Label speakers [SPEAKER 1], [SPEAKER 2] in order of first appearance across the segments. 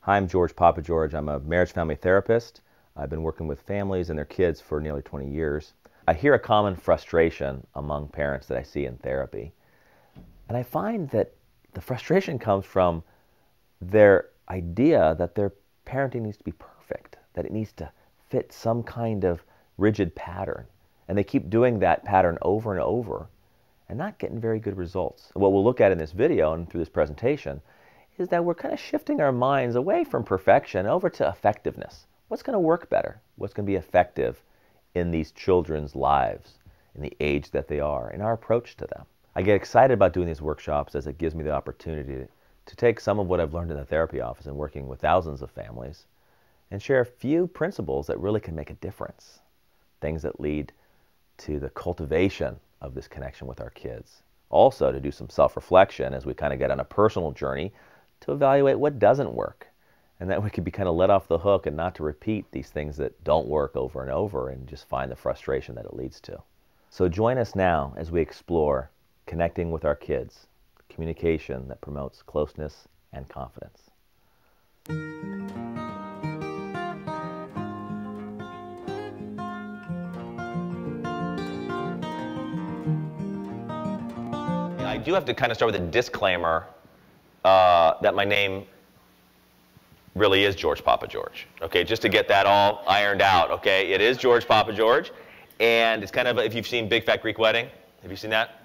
[SPEAKER 1] Hi, I'm George Papageorge. I'm a marriage family therapist. I've been working with families and their kids for nearly 20 years. I hear a common frustration among parents that I see in therapy. And I find that the frustration comes from their idea that their parenting needs to be perfect, that it needs to fit some kind of rigid pattern. And they keep doing that pattern over and over and not getting very good results. What we'll look at in this video and through this presentation is that we're kind of shifting our minds away from perfection over to effectiveness. What's going to work better? What's going to be effective in these children's lives, in the age that they are, in our approach to them? I get excited about doing these workshops as it gives me the opportunity to take some of what I've learned in the therapy office and working with thousands of families and share a few principles that really can make a difference. Things that lead to the cultivation of this connection with our kids. Also to do some self-reflection as we kind of get on a personal journey to evaluate what doesn't work, and that we could be kind of let off the hook and not to repeat these things that don't work over and over and just find the frustration that it leads to. So join us now as we explore connecting with our kids, communication that promotes closeness and confidence. I do have to kind of start with a disclaimer that my name really is George Papageorge. Okay, just to get that all ironed out. Okay, it is George Papageorge, and it's kind of, if you've seen Big Fat Greek Wedding, have you seen that?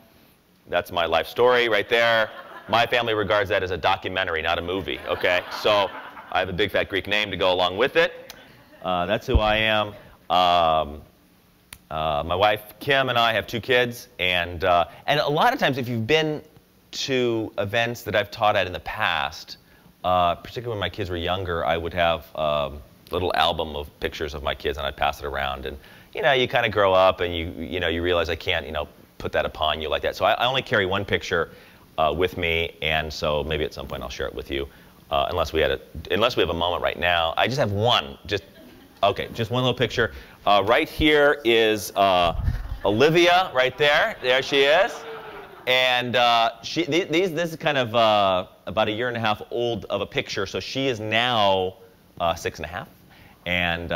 [SPEAKER 1] That's my life story right there. My family regards that as a documentary, not a movie. Okay, so I have a big fat Greek name to go along with it. That's who I am. My wife Kim and I have 2 kids, and a lot of times if you've been to events that I've taught at in the past, particularly when my kids were younger, I would have a little album of pictures of my kids and I'd pass it around. And you know, you kind of grow up and you realize I can't put that upon you like that. So I only carry one picture with me, and so maybe at some point I'll share it with you, unless we have a moment right now. I just have one, just one little picture. Right here is Olivia, right there. There she is. And this is kind of about 1.5 years old of a picture, so she is now 6.5 and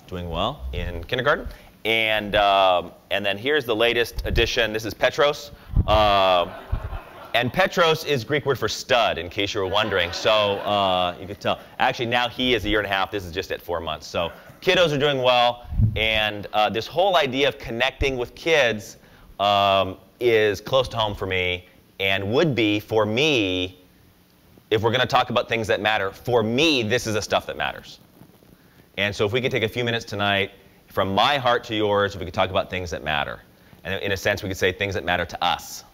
[SPEAKER 1] doing well in kindergarten. And then here's the latest addition. This is Petros. And Petros is Greek word for stud, in case you were wondering. So you could tell. Actually, now he is 1.5 years. This is just at 4 months. So kiddos are doing well. And this whole idea of connecting with kids is close to home for me, and would be for me, if we're going to talk about things that matter. For me, this is the stuff that matters. And so if we could take a few minutes tonight, from my heart to yours, if we could talk about things that matter. And in a sense, we could say things that matter to us.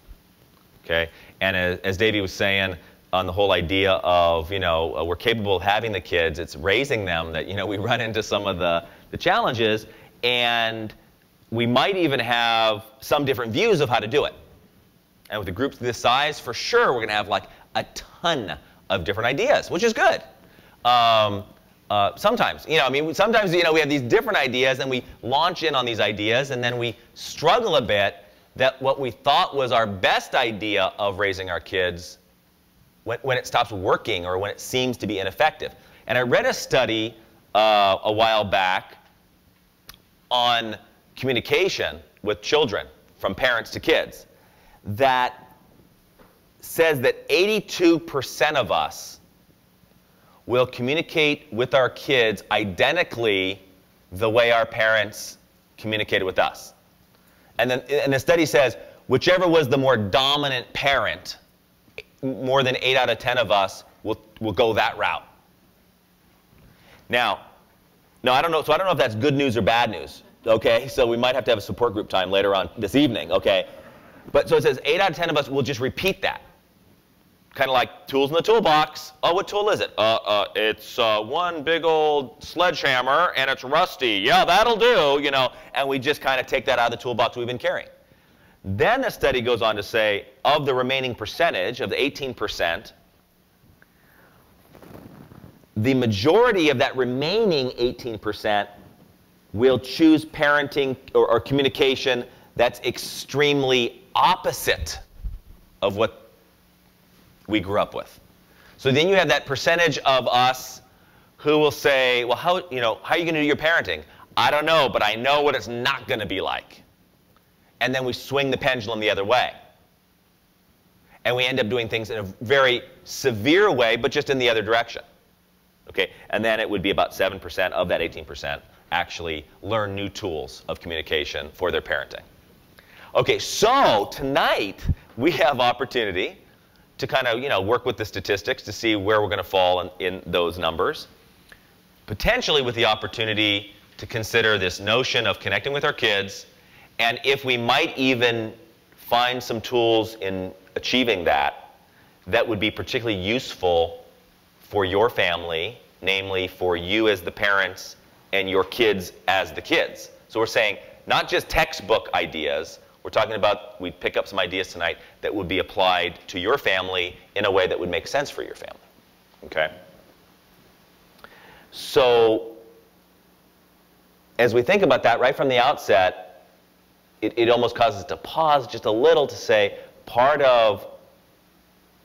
[SPEAKER 1] Okay? And as Davey was saying on the whole idea of, we're capable of having the kids, it's raising them that, we run into some of the challenges, and we might even have some different views of how to do it. And with a group this size, for sure, we're going to have like a ton of different ideas, which is good. Sometimes, sometimes, we have these different ideas and we launch in on these ideas and then we struggle a bit that what we thought was our best idea of raising our kids, when it stops working or when it seems to be ineffective. And I read a study a while back on communication with children, from parents to kids, that says that 82% of us will communicate with our kids identically the way our parents communicated with us. And the study says whichever was the more dominant parent, more than 8 out of 10 of us will go that route. Now, I don't know. So I don't know if that's good news or bad news. Okay, so we might have to have a support group time later on this evening. Okay, but so it says 8 out of 10 of us will just repeat that. Kind of like tools in the toolbox. Oh, what tool is it? It's one big old sledgehammer and it's rusty. Yeah, that'll do, and we just kind of take that out of the toolbox we've been carrying. Then the study goes on to say, of the remaining percentage, of the 18%, the majority of that remaining 18% will choose parenting or communication that's extremely opposite of what we grew up with. So then you have that percentage of us who will say, well, how are you going to do your parenting? I don't know, but I know what it's not going to be like. And then we swing the pendulum the other way. And we end up doing things in a very severe way, but just in the other direction. Okay? And then it would be about 7% of that 18% actually learn new tools of communication for their parenting. Okay, so tonight we have opportunity to kind of work with the statistics to see where we're going to fall in those numbers. Potentially with the opportunity to consider this notion of connecting with our kids, and if we might even find some tools in achieving that that would be particularly useful for your family, namely for you as the parents and your kids as the kids. So we're saying not just textbook ideas, we're talking about, we'd pick up some ideas tonight that would be applied to your family in a way that would make sense for your family. Okay? So as we think about that right from the outset, it almost causes us to pause just a little to say part of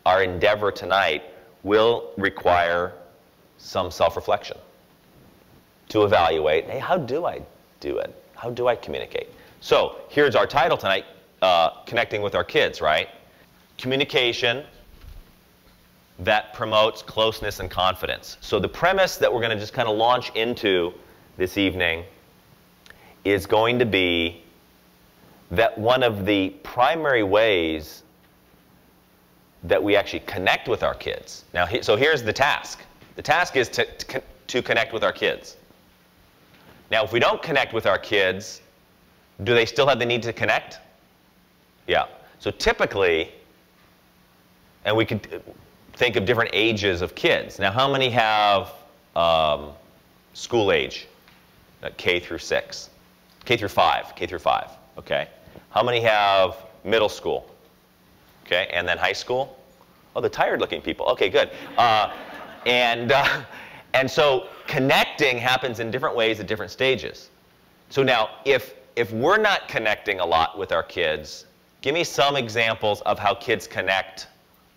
[SPEAKER 1] our endeavor tonight will require some self-reflection to evaluate, hey, how do I do it? How do I communicate? So here's our title tonight, Connecting with Our Kids, right? Communication that promotes closeness and confidence. So the premise that we're going to just kind of launch into this evening is going to be that one of the primary ways that we actually connect with our kids. Now, so here's the task. The task is to connect with our kids. Now, if we don't connect with our kids, do they still have the need to connect? Yeah. So typically, and we could think of different ages of kids. Now, how many have school age, K through 6? K through 5, okay? How many have middle school? Okay, and then high school? Oh, the tired-looking people. Okay, good. And so connecting happens in different ways at different stages. So now, if we're not connecting a lot with our kids, give me some examples of how kids connect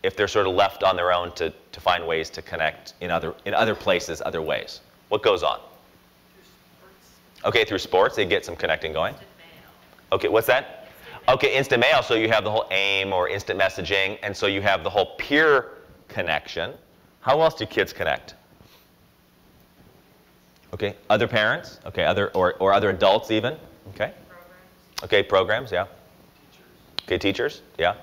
[SPEAKER 1] if they're sort of left on their own to find ways to connect in other places, other ways. What goes on? Okay, through sports, they get some connecting going. Okay, what's that? Okay, instant mail, so you have the whole AIM or instant messaging, and so you have the whole peer connection. How else do kids connect? Okay, other parents, okay, or other adults even, okay? Programs. Okay, programs, yeah. Teachers. Okay, teachers, yeah.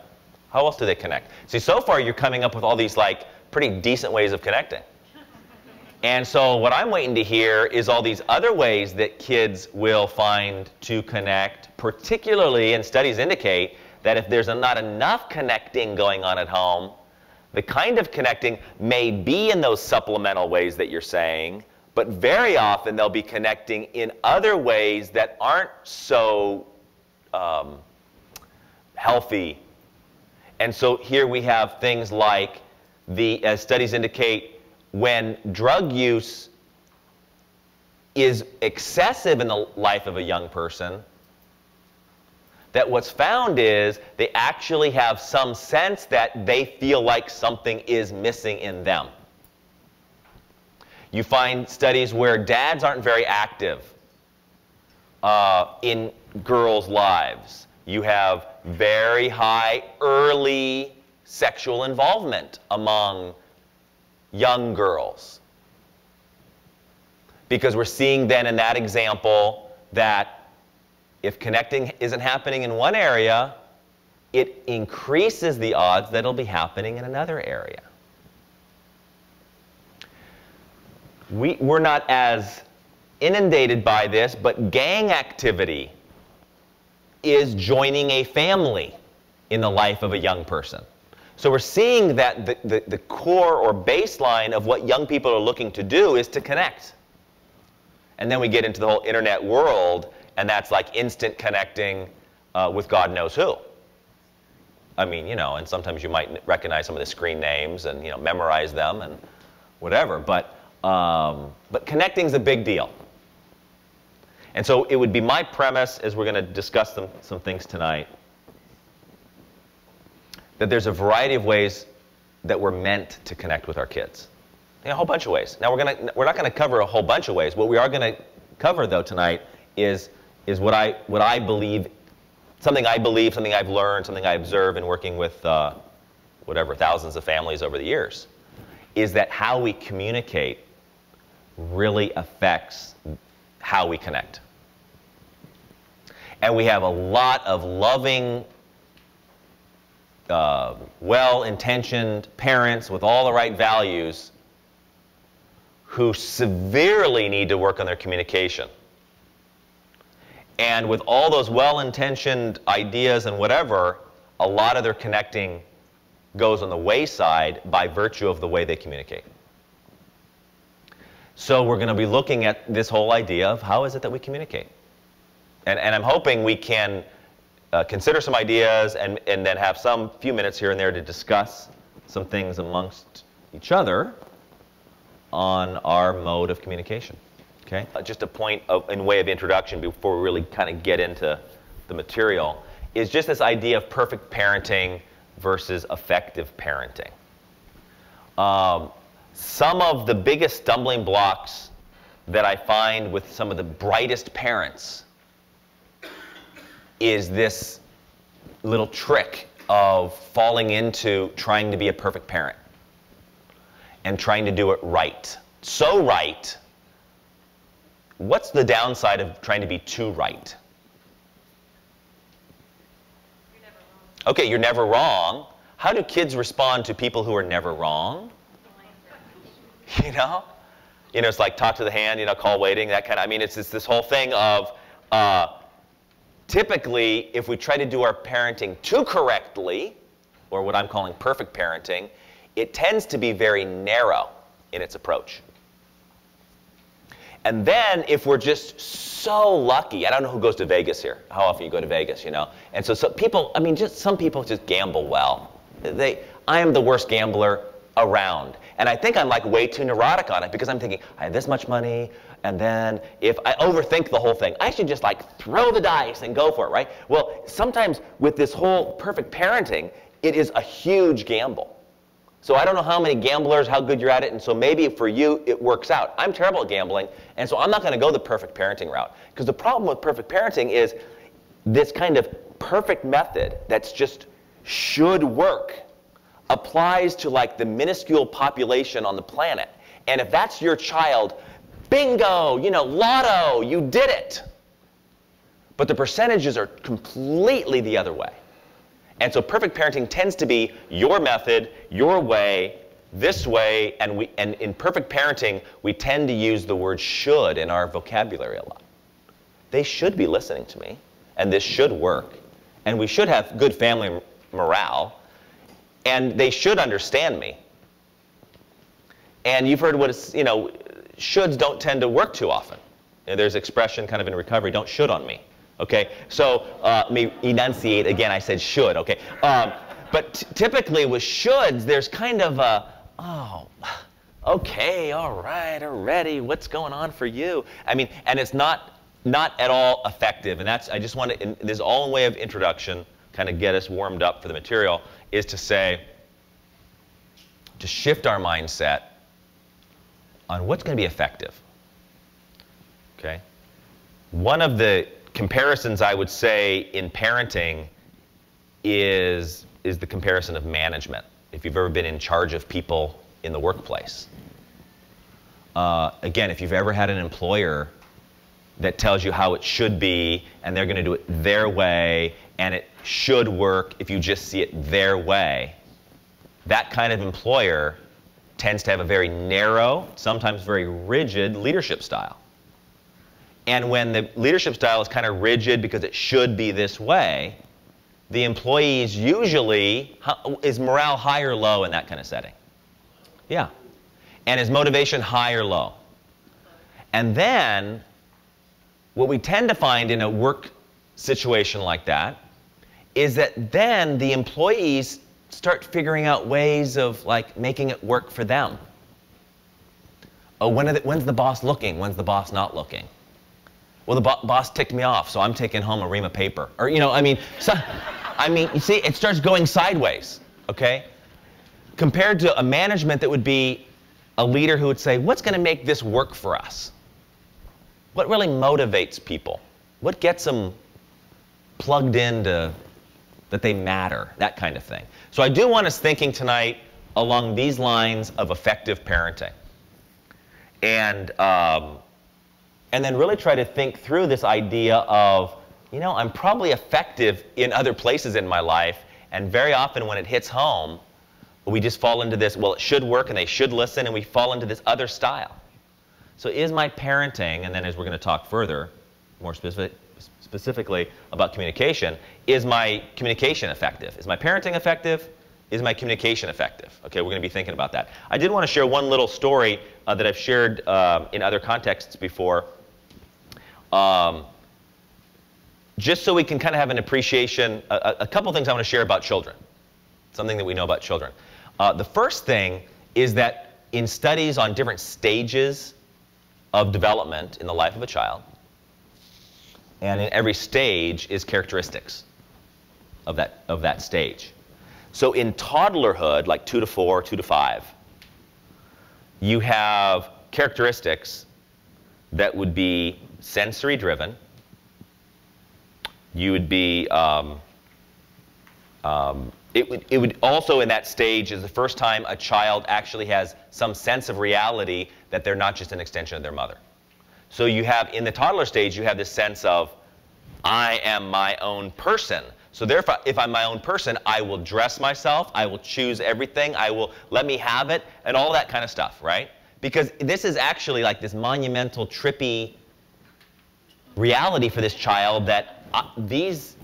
[SPEAKER 1] How else do they connect? See, so far you're coming up with all these like pretty decent ways of connecting. And so what I'm waiting to hear is all these other ways that kids will find to connect, particularly, and studies indicate that if there's not enough connecting going on at home, the kind of connecting may be in those supplemental ways that you're saying, but very often they'll be connecting in other ways that aren't so healthy. And so here we have things like, as studies indicate, when drug use is excessive in the life of a young person, that what's found is they actually have some sense that they feel like something is missing in them. You find studies where dads aren't very active in girls' lives. You have very high early sexual involvement among young girls. Because we're seeing then in that example that if connecting isn't happening in one area, it increases the odds that it'll be happening in another area. We're not as inundated by this, but gang activity is joining a family in the life of a young person. So we're seeing that the core or baseline of what young people are looking to do is to connect. And then we get into the whole internet world, and that's like instant connecting with God knows who. I mean, and sometimes you might recognize some of the screen names and, memorize them and whatever. But connecting's a big deal. And so it would be my premise, as we're going to discuss some things tonight, that there's a variety of ways that we're meant to connect with our kids. In a whole bunch of ways. Now we're not gonna cover a whole bunch of ways. What we are gonna cover though tonight is what I believe, something I've learned, something I observe in working with whatever, thousands of families over the years, is that how we communicate really affects how we connect. And we have a lot of loving, well-intentioned parents with all the right values who severely need to work on their communication. And with all those well-intentioned ideas and whatever, a lot of their connecting goes on the wayside by virtue of the way they communicate. So we're going to be looking at this whole idea of how is it that we communicate. And I'm hoping we can consider some ideas and then have some few minutes here and there to discuss some things amongst each other on our mode of communication. Okay? Just a point in way of introduction before we really kind of get into the material is just this idea of perfect parenting versus effective parenting. Some of the biggest stumbling blocks that I find with some of the brightest parents is this little trick of falling into trying to be a perfect parent and trying to do it right. So right. What's the downside of trying to be too right?
[SPEAKER 2] You're never wrong.
[SPEAKER 1] Okay, you're never wrong. How do kids respond to people who are never wrong? You know? It's like talk to the hand, call waiting, that kind of, it's this whole thing of typically, if we try to do our parenting too correctly, or what I'm calling perfect parenting, it tends to be very narrow in its approach. And then if we're just so lucky, I don't know who goes to Vegas here, how often you go to Vegas, And so people, some people just gamble well. I am the worst gambler around. And I think I'm like way too neurotic on it because I'm thinking, I have this much money, and then if I overthink the whole thing, I should just like throw the dice and go for it, right? Well, sometimes with this whole perfect parenting, it is a huge gamble. So I don't know how many gamblers, how good you're at it, and so maybe for you it works out. I'm terrible at gambling, and so I'm not going to go the perfect parenting route. Because the problem with perfect parenting is this kind of perfect method that's just should work applies to like the minuscule population on the planet. And if that's your child, bingo, lotto, you did it. But the percentages are completely the other way. And so perfect parenting tends to be your method, your way, this way, and in perfect parenting, we tend to use the word should in our vocabulary a lot. They should be listening to me, and this should work, and we should have good family morale, and they should understand me. And you've heard what is, shoulds don't tend to work too often. There's expression kind of in recovery, don't should on me. Okay, so let me enunciate again. I said should. Okay, but typically with shoulds, there's kind of a okay, all right, already. What's going on for you? And it's not at all effective. And I just want to. This is all in way of introduction, kind of get us warmed up for the material. Is to say, to shift our mindset on what's going to be effective. Okay, one of the comparisons I would say in parenting is the comparison of management. If you've ever been in charge of people in the workplace. Again, if you've ever had an employer that tells you how it should be and they're going to do it their way and it should work if you just see it their way, that kind of employer tends to have a very narrow, sometimes very rigid leadership style. And when the leadership style is kind of rigid because it should be this way, the employees usually, is morale high or low in that kind of setting? Yeah. And is motivation high or low? And then, what we tend to find in a work situation like that is that then the employees start figuring out ways of like making it work for them. Oh, when's the boss looking? When's the boss not looking? Well, the boss ticked me off, so I'm taking home a ream of paper. Or, you see, it starts going sideways, okay? Compared to a management that would be a leader who would say, what's going to make this work for us? What really motivates people? What gets them plugged into that they matter, that kind of thing. So I do want us thinking tonight along these lines of effective parenting. And then really try to think through this idea of, you know, I'm probably effective in other places in my life, and very often when it hits home, we just fall into this, well, it should work and they should listen, and we fall into this other style. So is my parenting, and then as we're going to talk further, more specifically about communication, is my communication effective? Is my parenting effective? Is my communication effective? Okay, we're going to be thinking about that. I did want to share one little story that I've shared in other contexts before, just so we can kind of have an appreciation, a couple things I want to share about children, something that we know about children. The first thing is that in studies on different stages of development in the life of a child, and in every stage is characteristics of that stage. So in toddlerhood, like 2 to 4, 2 to 5, you have characteristics that would be sensory driven. You would be, it would also in that stage is the first time a child actually has some sense of reality that they're not just an extension of their mother. So you have, in the toddler stage, you have this sense of, I am my own person. So therefore, if I'm my own person, I will dress myself, I will choose everything, I will let me have it, and all that kind of stuff, right? Because this is actually like this monumental, trippy reality for this child that these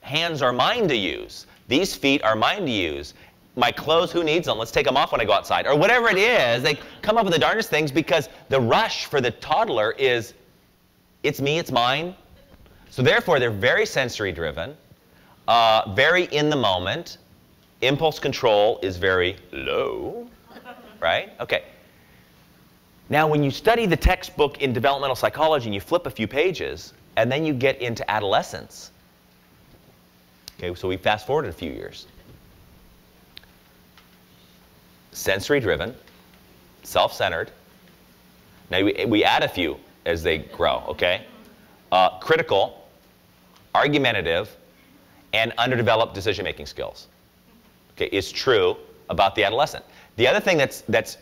[SPEAKER 1] hands are mine to use. These feet are mine to use. My clothes, who needs them? Let's take them off when I go outside. Or whatever it is, they come up with the darndest things because the rush for the toddler is, it's me, it's mine. So therefore, they're very sensory driven, very in the moment. Impulse control is very low, right? Okay. Now, when you study the textbook in developmental psychology and you flip a few pages, and then you get into adolescence, okay, so we fast forwarded a few years. Sensory driven, self-centered. Now, we add a few as they grow, okay? Critical, argumentative, and underdeveloped decision-making skills. Okay, is true about the adolescent. The other thing that's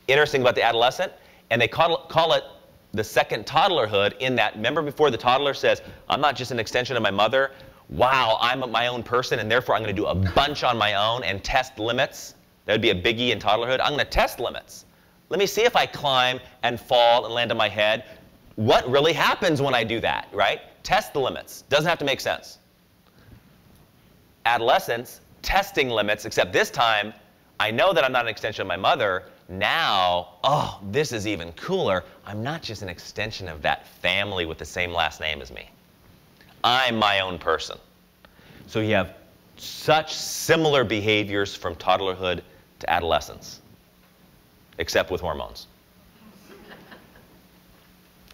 [SPEAKER 1] interesting about the adolescent, and they call it the second toddlerhood, in that, remember before the toddler says, I'm not just an extension of my mother, wow, I'm my own person, and therefore I'm going to do a bunch on my own and test limits. That would be a biggie in toddlerhood. I'm going to test limits. Let me see if I climb and fall and land on my head. What really happens when I do that, right? Test the limits. Doesn't have to make sense. Adolescence, testing limits, except this time, I know that I'm not an extension of my mother. Now, oh, this is even cooler. I'm not just an extension of that family with the same last name as me. I'm my own person. So you have such similar behaviors from toddlerhood to adolescence, except with hormones.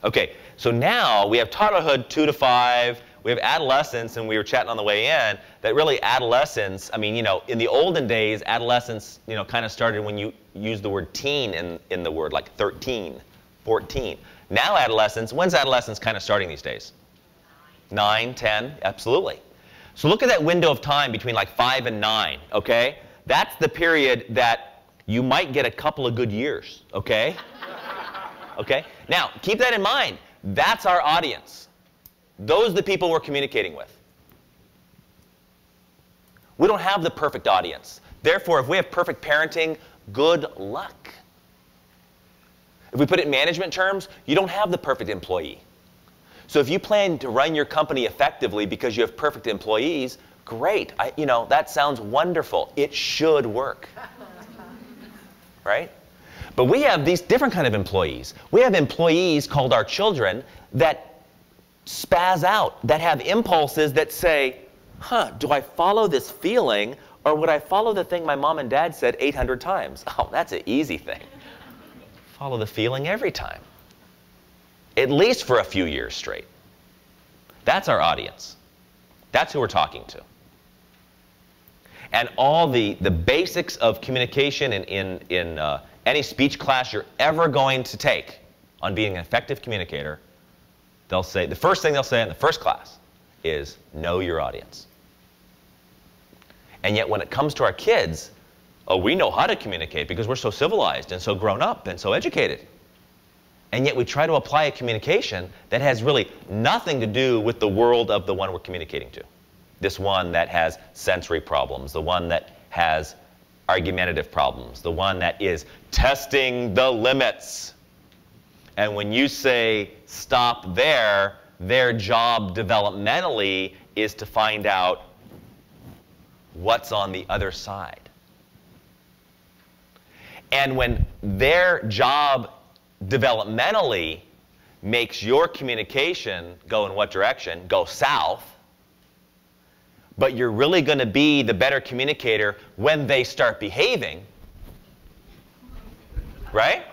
[SPEAKER 1] Okay, so now we have toddlerhood 2 to 5, we have adolescence, and we were chatting on the way in, that really adolescence, I mean, you know, in the olden days, adolescence, you know, kind of started when you use the word teen in the word, like 13, 14. Now adolescence, when's adolescence kind of starting these days? 9, 10, absolutely. So look at that window of time between like 5 and 9, okay? That's the period that you might get a couple of good years, okay? Okay? Now, keep that in mind. That's our audience. Those are the people we're communicating with. We don't have the perfect audience. Therefore, if we have perfect parenting, good luck. If we put it in management terms, you don't have the perfect employee. So if you plan to run your company effectively because you have perfect employees, great. You know, that sounds wonderful. It should work. Right? But we have these different kind of employees. We have employees called our children that spaz out, that have impulses that say, huh, do I follow this feeling, or would I follow the thing my mom and dad said 800 times? Oh, that's an easy thing. Follow the feeling every time. At least for a few years straight. That's our audience. That's who we're talking to. And all the basics of communication in any speech class you're ever going to take on being an effective communicator, they'll say, the first thing they'll say in the first class is, know your audience. And yet when it comes to our kids, oh, we know how to communicate because we're so civilized and so grown up and so educated. And yet we try to apply a communication that has really nothing to do with the world of the one we're communicating to. This one that has sensory problems, the one that has argumentative problems, the one that is testing the limits. And when you say stop there, their job developmentally is to find out what's on the other side. And when their job developmentally makes your communication go in what direction? Go south. But you're really going to be the better communicator when they start behaving, right?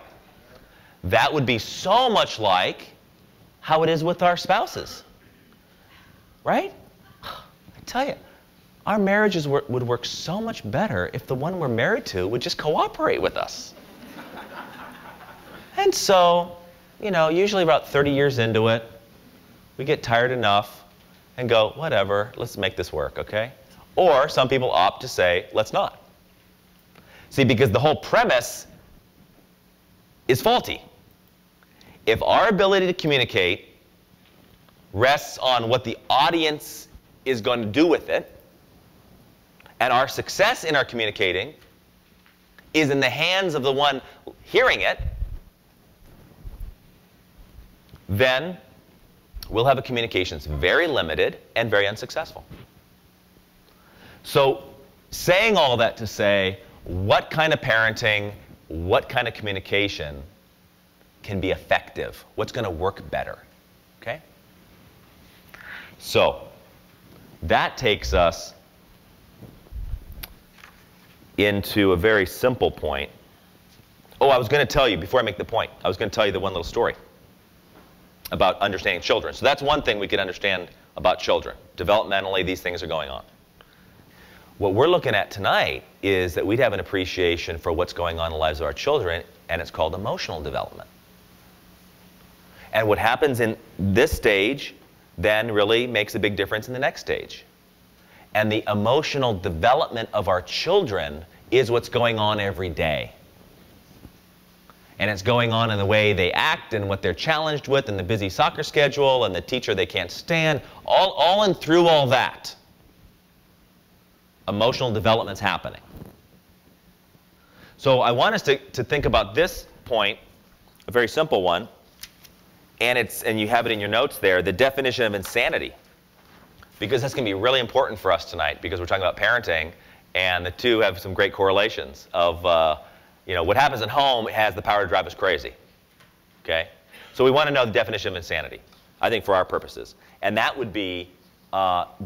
[SPEAKER 1] That would be so much like how it is with our spouses, right? I tell you, our marriages would work so much better if the one we're married to would just cooperate with us. And so, you know, usually about 30 years into it, we get tired enough and go, whatever, let's make this work, okay? Or some people opt to say, let's not. See, because the whole premise is faulty. If our ability to communicate rests on what the audience is going to do with it, and our success in our communicating is in the hands of the one hearing it, then we'll have a communication that's very limited and very unsuccessful. So saying all that to say, what kind of parenting, what kind of communication can be effective? What's going to work better? Okay? So that takes us into a very simple point. Oh, I was going to tell you, before I make the point, I was going to tell you the one little story about understanding children. So that's one thing we can understand about children. Developmentally, these things are going on. What we're looking at tonight is that we'd have an appreciation for what's going on in the lives of our children, and it's called emotional development. And what happens in this stage then really makes a big difference in the next stage. And the emotional development of our children is what's going on every day. And it's going on in the way they act and what they're challenged with and the busy soccer schedule and the teacher they can't stand. All and through all that, emotional development's happening. So I want us to think about this point, a very simple one, and you have it in your notes there, the definition of insanity. Because that's going to be really important for us tonight because we're talking about parenting, and the two have some great correlations of you know, what happens at home has the power to drive us crazy. Okay? So we want to know the definition of insanity, I think, for our purposes. And that would be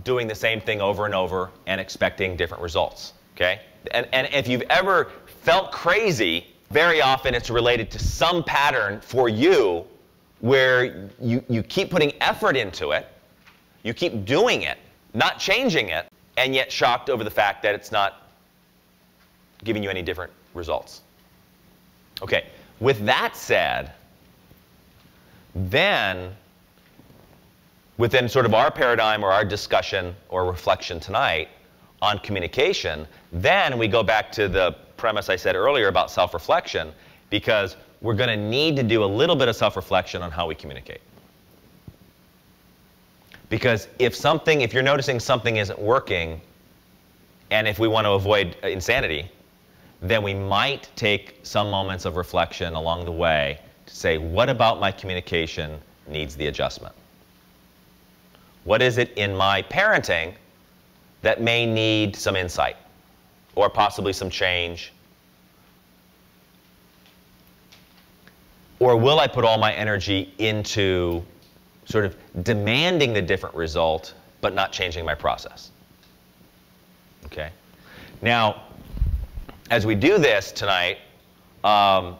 [SPEAKER 1] doing the same thing over and over and expecting different results. Okay? And if you've ever felt crazy, very often it's related to some pattern for you where you keep putting effort into it, you keep doing it, not changing it, and yet shocked over the fact that it's not giving you any different results. Okay, with that said, then within sort of our paradigm or our discussion or reflection tonight on communication, then we go back to the premise I said earlier about self-reflection, because we're going to need to do a little bit of self-reflection on how we communicate. Because if you're noticing something isn't working, and if we want to avoid insanity, then we might take some moments of reflection along the way to say, what about my communication needs the adjustment? What is it in my parenting that may need some insight or possibly some change? Or will I put all my energy into sort of demanding the different result but not changing my process? Okay? Now, as we do this tonight, I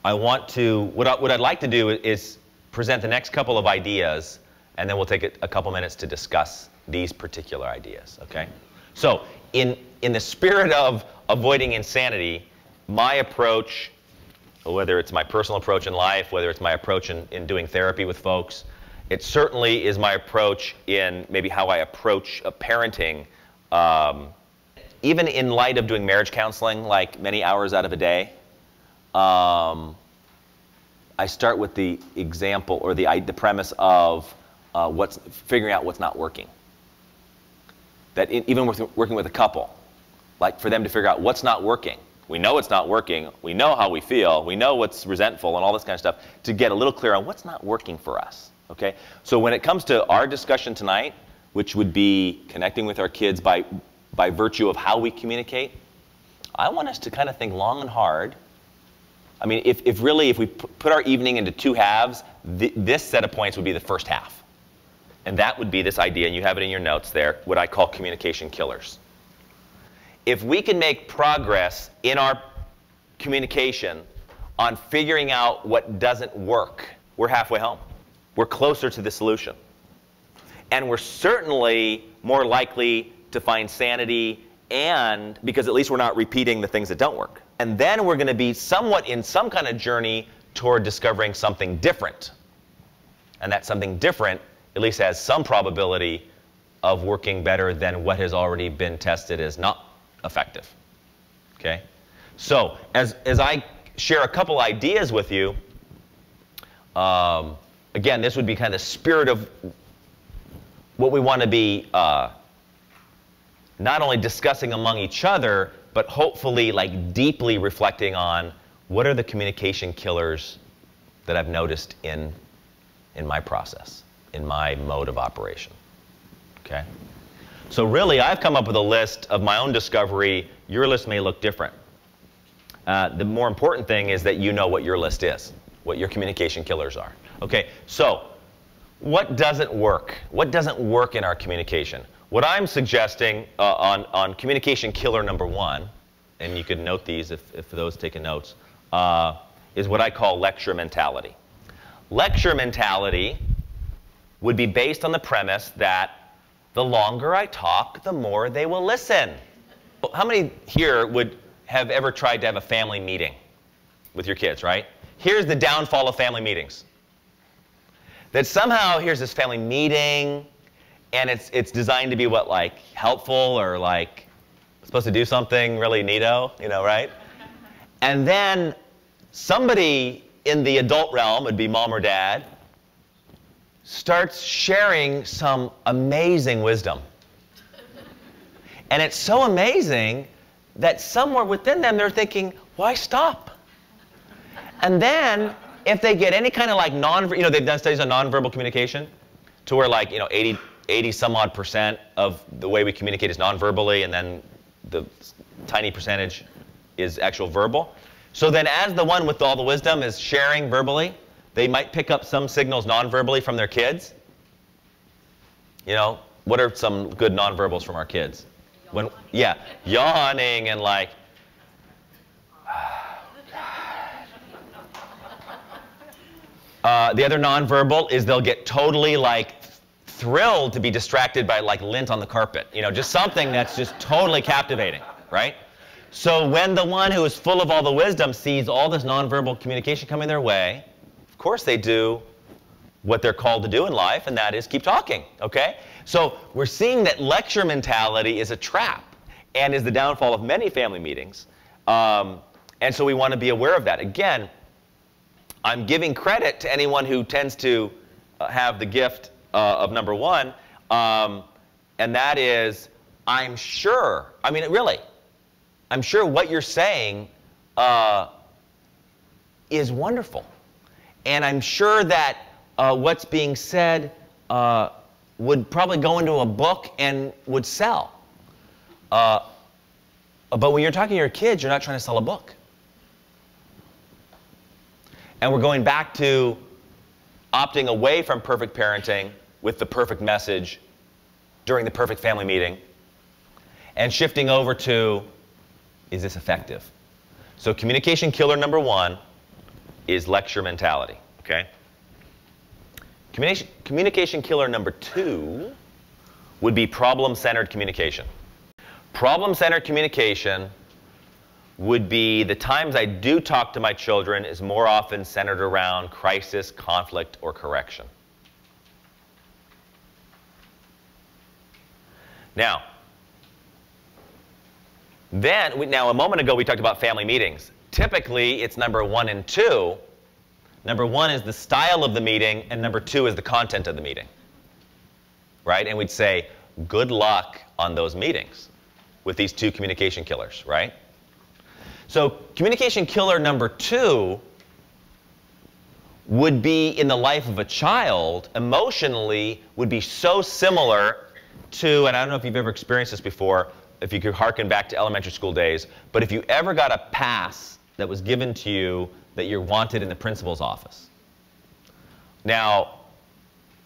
[SPEAKER 1] want to, what I'd like to do is present the next couple of ideas, and then we'll take a couple minutes to discuss these particular ideas, okay? So, in the spirit of avoiding insanity, my approach, whether it's my personal approach in life, whether it's my approach in doing therapy with folks, it certainly is my approach in maybe how I approach parenting. Even in light of doing marriage counseling, like many hours out of a day, I start with the example or the premise of figuring out what's not working. That even with working with a couple, like for them to figure out what's not working. We know it's not working. We know how we feel. We know what's resentful and all this kind of stuff, to get a little clear on what's not working for us. Okay? So when it comes to our discussion tonight, which would be connecting with our kids by virtue of how we communicate, I want us to kind of think long and hard. I mean, if we put our evening into two halves, this set of points would be the first half. And that would be this idea, and you have it in your notes there, what I call communication killers. If we can make progress in our communication on figuring out what doesn't work, we're halfway home. We're closer to the solution. And we're certainly more likely to find sanity, and because at least we're not repeating the things that don't work. And then we're going to be somewhat in some kind of journey toward discovering something different. And that something different at least has some probability of working better than what has already been tested as not effective. Okay? So as I share a couple ideas with you, again, this would be kind of the spirit of what we want to be not only discussing among each other, but hopefully like deeply reflecting on what are the communication killers that I've noticed in my process, in my mode of operation. Okay? So really, I've come up with a list of my own discovery. Your list may look different. The more important thing is that you know what your list is, what your communication killers are. Okay, so what doesn't work? What doesn't work in our communication? What I'm suggesting on communication killer number one, and you could note these if those taking notes, is what I call lecture mentality. Lecture mentality would be based on the premise that the longer I talk, the more they will listen. How many here would have ever tried to have a family meeting with your kids, right? Here's the downfall of family meetings. That somehow here's this family meeting, and it's designed to be what, like helpful or like supposed to do something really neato, you know, right? And then somebody in the adult realm, would be mom or dad, starts sharing some amazing wisdom. And it's so amazing that somewhere within them they're thinking, why stop? And then if they get any kind of like they've done studies on nonverbal communication, to where like 80 some odd % of the way we communicate is nonverbally, and then the tiny percentage is actual verbal. So then as the one with all the wisdom is sharing verbally, they might pick up some signals nonverbally from their kids. You know, what are some good nonverbals from our kids? Yawning and like, the other nonverbal is they'll get totally like thrilled to be distracted by like lint on the carpet. You know, just something that's just totally captivating, right? So when the one who is full of all the wisdom sees all this nonverbal communication coming their way, of course they do what they're called to do in life, and that is keep talking, okay? So we're seeing that lecture mentality is a trap and is the downfall of many family meetings. And so we want to be aware of that. Again, I'm giving credit to anyone who tends to have the gift of number one, and that is, I'm sure what you're saying is wonderful. And I'm sure that what's being said would probably go into a book and would sell. But when you're talking to your kids, you're not trying to sell a book. And we're going back to opting away from perfect parenting with the perfect message during the perfect family meeting and shifting over to, is this effective? So communication killer number one is lecture mentality, okay? Communication killer number two would be problem-centered communication. Problem-centered communication would be the times I do talk to my children is more often centered around crisis, conflict, or correction. Now, now a moment ago we talked about family meetings. Typically, it's number 1 and 2. Number 1 is the style of the meeting, and number 2 is the content of the meeting. Right? And we'd say, good luck on those meetings with these 2 communication killers, right? So communication killer number 2 would be in the life of a child, emotionally, would be so similar to, and I don't know if you've ever experienced this before, if you could harken back to elementary school days, but if you ever got a pass that was given to you that you're wanted in the principal's office. Now,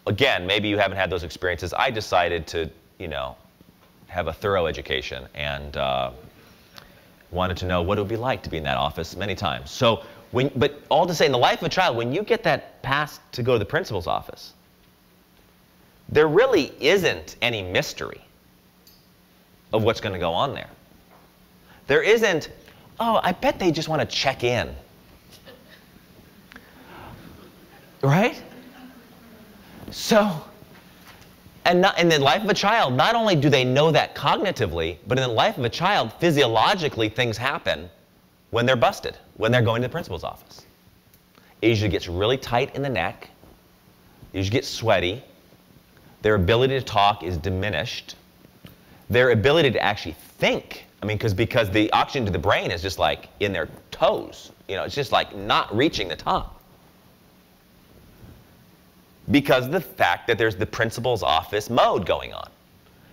[SPEAKER 1] again, maybe you haven't had those experiences. I decided to, have a thorough education and wanted to know what it would be like to be in that office many times. So, but all to say, in the life of a child, when you get that pass to go to the principal's office, there really isn't any mystery of what's going to go on there. There isn't, oh, I bet they just want to check in. Right? So, and in the life of a child, not only do they know that cognitively, but in the life of a child, physiologically, things happen when they're busted, when they're going to the principal's office. It usually gets really tight in the neck. They usually get sweaty. Their ability to talk is diminished. Their ability to actually think, because the oxygen to the brain is just like in their toes. It's just like not reaching the top. Because of the fact that there's the principal's office mode going on.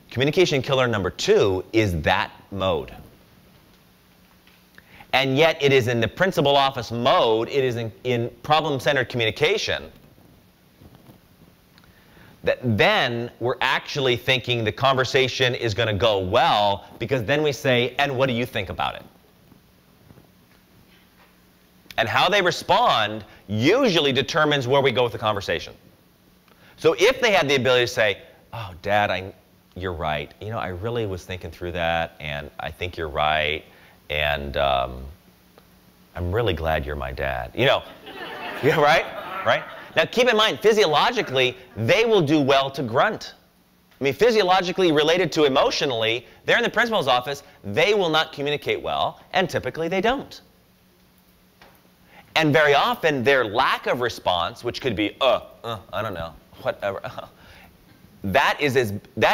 [SPEAKER 1] Communication killer number 2 is that mode. And yet it is in the principal office mode, it is in problem-centered communication, that then we're actually thinking the conversation is going to go well, because then we say, and what do you think about it? And how they respond usually determines where we go with the conversation. So if they had the ability to say, oh, Dad, you're right. I really was thinking through that, and I think you're right, and I'm really glad you're my dad. Yeah, right? Right? Now, keep in mind, physiologically, they will do well to grunt. Physiologically related to emotionally, they're in the principal's office, they will not communicate well, and typically they don't. And very often, their lack of response, which could be, I don't know, whatever, that's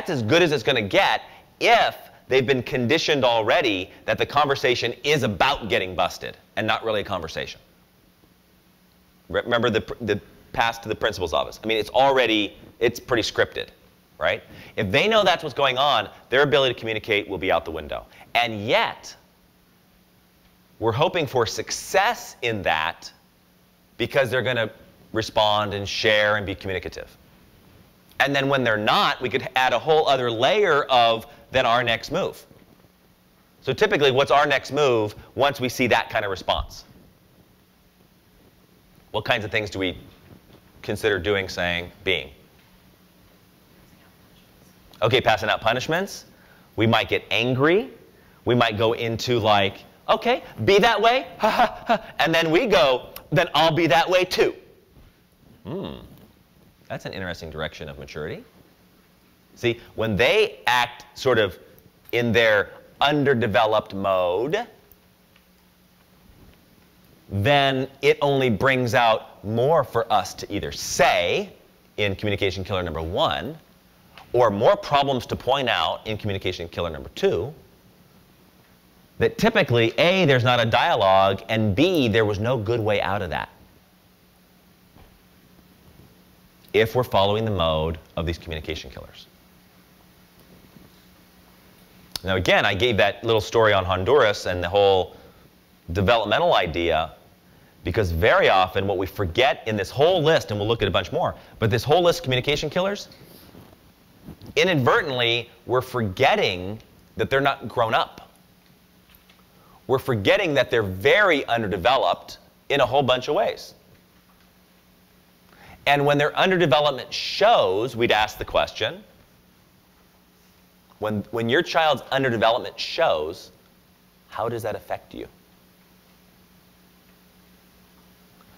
[SPEAKER 1] as good as it's going to get if they've been conditioned already that the conversation is about getting busted and not really a conversation. Remember the pass to the principal's office. It's pretty scripted, right? If they know that's what's going on, their ability to communicate will be out the window. And yet, we're hoping for success in that because they're going to respond and share and be communicative. And then when they're not, we could add a whole other layer of then our next move. So typically, what's our next move once we see that kind of response? What kinds of things do we consider doing, saying, being? Okay, passing out punishments. We might get angry. We might go into like, okay, be that way, ha ha ha, and then we go, then I'll be that way too. That's an interesting direction of maturity. See, when they act sort of in their underdeveloped mode, then it only brings out more for us to either say in communication killer number 1, or more problems to point out in communication killer number 2, that typically, A, there's not a dialogue, and B, there was no good way out of that, if we're following the mode of these communication killers. Now again, I gave that little story on Honduras and the whole developmental idea because very often what we forget in this whole list, and we'll look at a bunch more, but this whole list of communication killers, inadvertently, we're forgetting that they're not grown up. We're forgetting that they're very underdeveloped in a whole bunch of ways. And when their underdevelopment shows, we'd ask the question, when your child's underdevelopment shows, how does that affect you?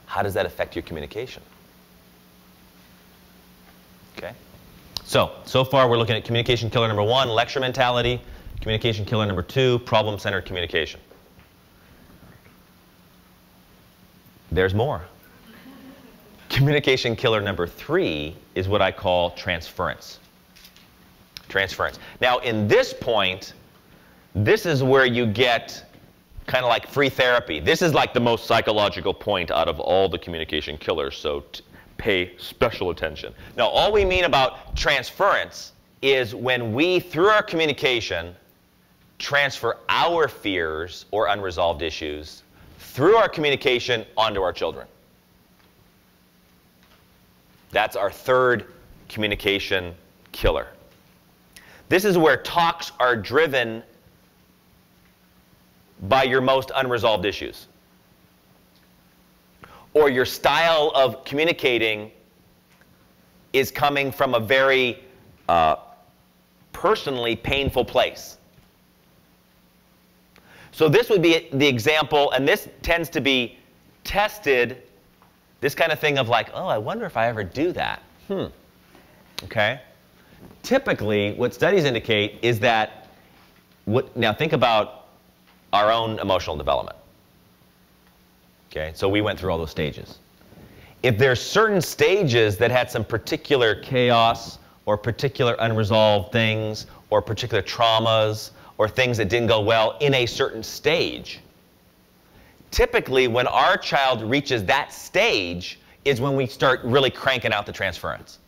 [SPEAKER 1] How does that affect your communication? Okay. So far we're looking at communication killer number 1, lecture mentality. Communication killer number 2, problem-centered communication. There's more. Communication killer number 3 is what I call transference. Transference. Now, in this point, this is where you get kind of like free therapy. This is like the most psychological point out of all the communication killers, so pay special attention. Now, all we mean about transference is when we, through our communication, transfer our fears or unresolved issues through our communication onto our children. That's our third communication killer. This is where talks are driven by your most unresolved issues. Or your style of communicating is coming from a very personally painful place. So this would be the example, and this tends to be tested, this kind of thing of like, oh, I wonder if I ever do that. Okay? Typically, what studies indicate is that, now think about our own emotional development. Okay, so we went through all those stages. If there's certain stages that had some particular chaos or particular unresolved things or particular traumas or things that didn't go well in a certain stage, typically when our child reaches that stage is when we start really cranking out the transference.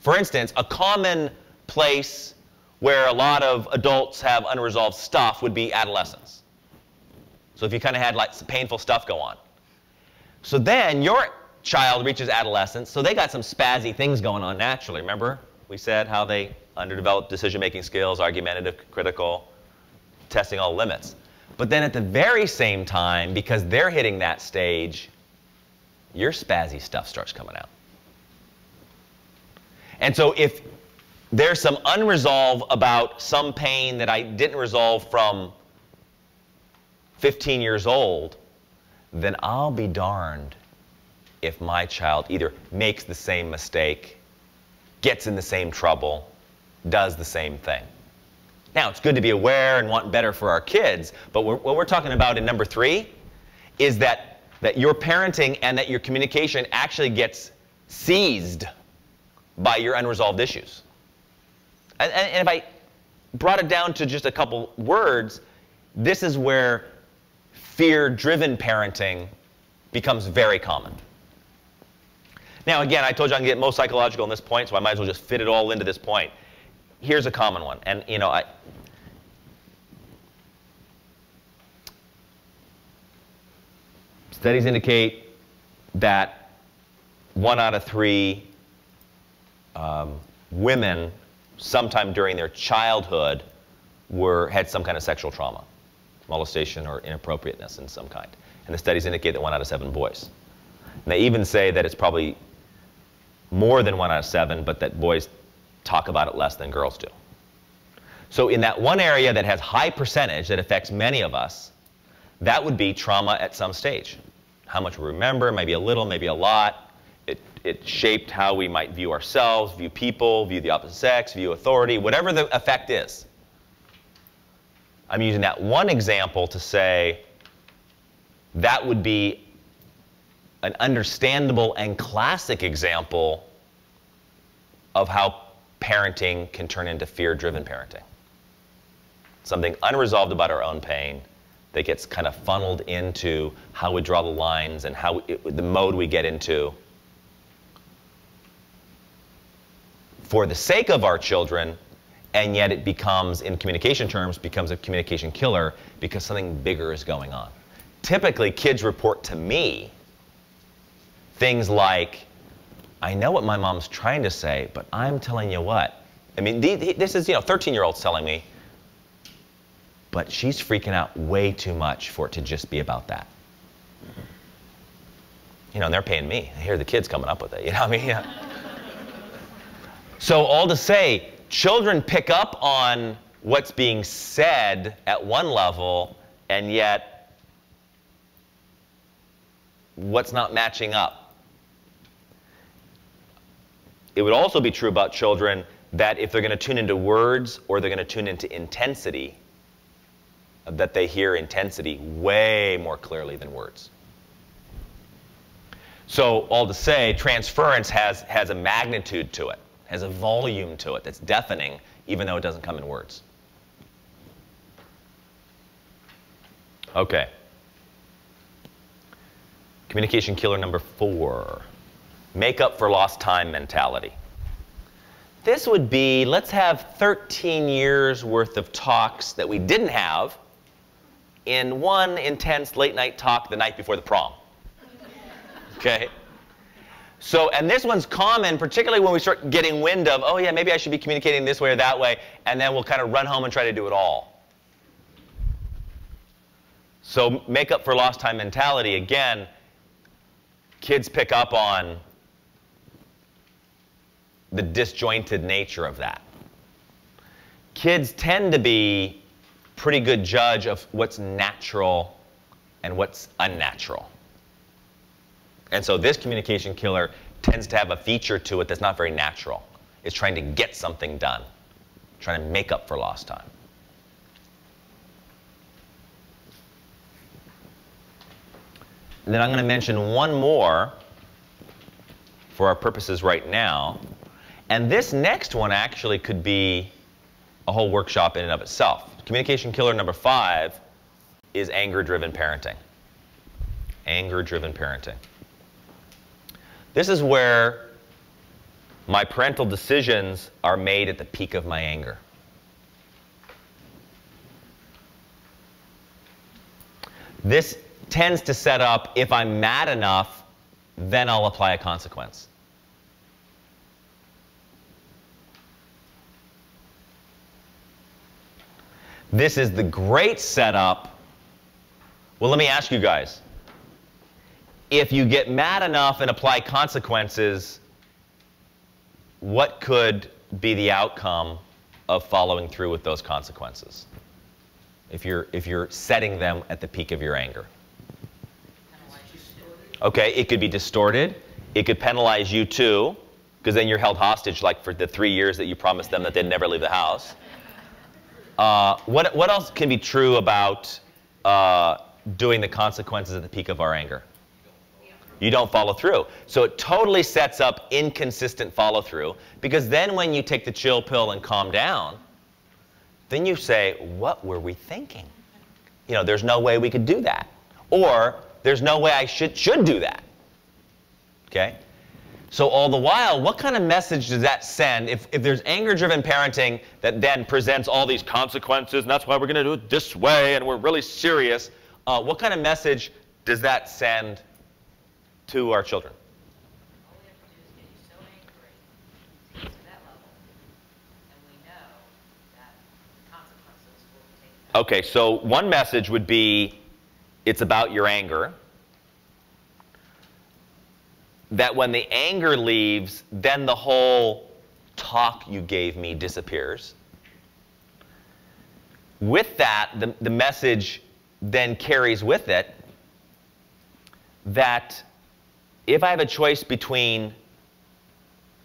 [SPEAKER 1] For instance, a common place where a lot of adults have unresolved stuff would be adolescence. So if you kind of had like some painful stuff go on. So then your child reaches adolescence, so they got some spazzy things going on naturally. Remember we said how they underdeveloped decision-making skills, argumentative, critical, testing all limits. But then at the very same time, because they're hitting that stage, your spazzy stuff starts coming out. And so if there's some unresolved about some pain that I didn't resolve from 15 years old, then I'll be darned if my child either makes the same mistake, gets in the same trouble, does the same thing. Now, it's good to be aware and want better for our kids, but what we're talking about in number 3 is that your parenting and that your communication actually gets seized by your unresolved issues. And if I brought it down to just a couple words, this is where fear-driven parenting becomes very common. Now, again, I told you I can get most psychological in this point, so I might as well just fit it all into this point. Here's a common one, and you know, studies indicate that 1 out of 3 women, sometime during their childhood, had some kind of sexual trauma, molestation or inappropriateness in some kind. And the studies indicate that 1 out of 7 boys. And they even say that it's probably more than 1 out of 7, but that boys talk about it less than girls do. So in that one area that has high percentage that affects many of us, that would be trauma at some stage. How much we remember, maybe a little, maybe a lot. It shaped how we might view ourselves, view people, view the opposite sex, view authority, whatever the effect is. I'm using that one example to say that would be an understandable and classic example of how parenting can turn into fear-driven parenting. Something unresolved about our own pain that gets kind of funneled into how we draw the lines and how the mode we get into for the sake of our children, and yet it becomes, in communication terms, becomes a communication killer because something bigger is going on. Typically, kids report to me things like, I know what my mom's trying to say, but I'm telling you what. I mean, this is, 13-year-olds telling me, but she's freaking out way too much for it to just be about that. And they're paying me. I hear the kids coming up with it, what I mean? Yeah. So all to say, children pick up on what's being said at one level and yet what's not matching up. It would also be true about children that if they're going to tune into words or they're going to tune into intensity, that they hear intensity way more clearly than words. So all to say, transference has a magnitude to it, has a volume to it that's deafening, even though it doesn't come in words. Okay. Communication killer number 4. Make up for lost time mentality. This would be, let's have 13 years worth of talks that we didn't have in one intense late night talk the night before the prom. Okay? So, and this one's common, particularly when we start getting wind of, oh yeah, maybe I should be communicating this way or that way, and then we'll kind of run home and try to do it all. So make up for lost time mentality, again, kids pick up on the disjointed nature of that. Kids tend to be pretty good judge of what's natural and what's unnatural. And so this communication killer tends to have a feature to it that's not very natural. It's trying to get something done, trying to make up for lost time. And then I'm going to mention one more for our purposes right now. And this next one actually could be a whole workshop in and of itself. Communication killer number 5 is anger-driven parenting. Anger-driven parenting. This is where my parental decisions are made at the peak of my anger. This tends to set up, if I'm mad enough, then I'll apply a consequence. This is the great setup. Well, let me ask you guys. If you get mad enough and apply consequences, what could be the outcome of following through with those consequences? If you're setting them at the peak of your anger. Okay, it could be distorted. It could penalize you too, because then you're held hostage like for the 3 years that you promised them that they'd never leave the house. What else can be true about doing the consequences at the peak of our anger? You don't follow through. So it totally sets up inconsistent follow through, because then when you take the chill pill and calm down, then you say, what were we thinking? You know, there's no way we could do that. Or there's no way I should do that. Okay? So all the while, what kind of message does that send? If there's anger-driven parenting that then presents all these consequences, and that's why we're going to do it this way, and we're really serious, what kind of message does that send to our children?
[SPEAKER 2] All we have to do is get you so angry to that level, and we know that consequences will be taken.
[SPEAKER 1] Okay, so one message would be, it's about your anger. That when the anger leaves, then the whole talk you gave me disappears. With that, the message then carries with it that if I have a choice between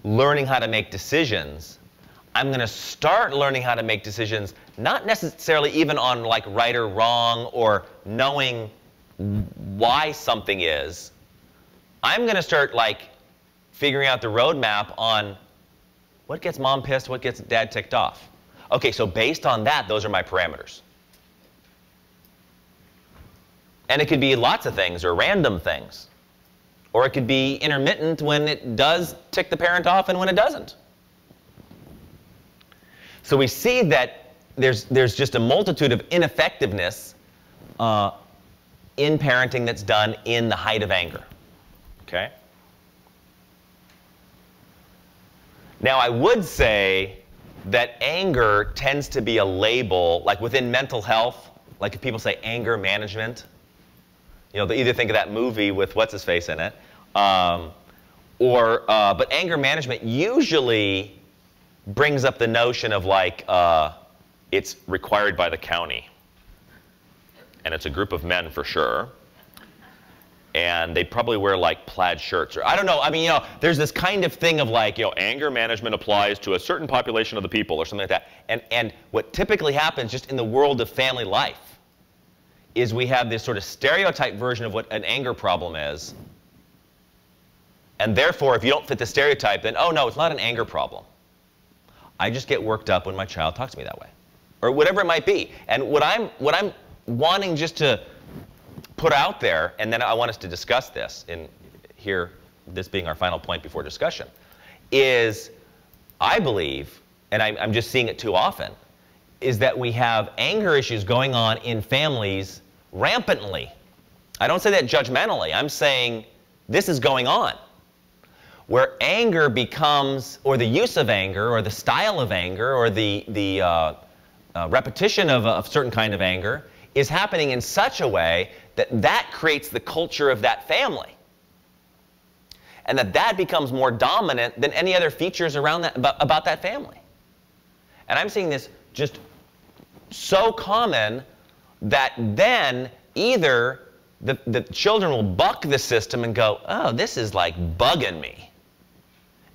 [SPEAKER 1] learning how to make decisions, I'm going to start learning how to make decisions, not necessarily even on like right or wrong or knowing why something is. I'm going to start like figuring out the roadmap on what gets mom pissed, what gets dad ticked off. Okay, so based on that, those are my parameters. And it could be lots of things or random things. Or it could be intermittent when it does tick the parent off and when it doesn't. So we see that there's just a multitude of ineffectiveness in parenting that's done in the height of anger. Okay? Now, I would say that anger tends to be a label, like within mental health, like if people say anger management, you know, they either think of that movie with what's-his-face in it, but anger management usually brings up the notion of like it's required by the county. And it's a group of men for sure. And they probably wear like plaid shirts, or I don't know. I mean, there's this kind of thing of like, anger management applies to a certain population of the people or something like that. And what typically happens just in the world of family life is we have this sort of stereotype version of what an anger problem is. And therefore, if you don't fit the stereotype, then, oh no, it's not an anger problem. I just get worked up when my child talks to me that way, or whatever it might be. And what I'm wanting just to put out there, and then I want us to discuss this in here, this being our final point before discussion, is I believe, and I'm just seeing it too often, is that we have anger issues going on in families rampantly. I don't say that judgmentally. I'm saying this is going on, where anger becomes, or the use of anger, or the style of anger, or the repetition of a certain kind of anger is happening in such a way that creates the culture of that family. And that becomes more dominant than any other features around that, about that family. And I'm seeing this just so common that then either the children will buck the system and go, oh, this is like bugging me.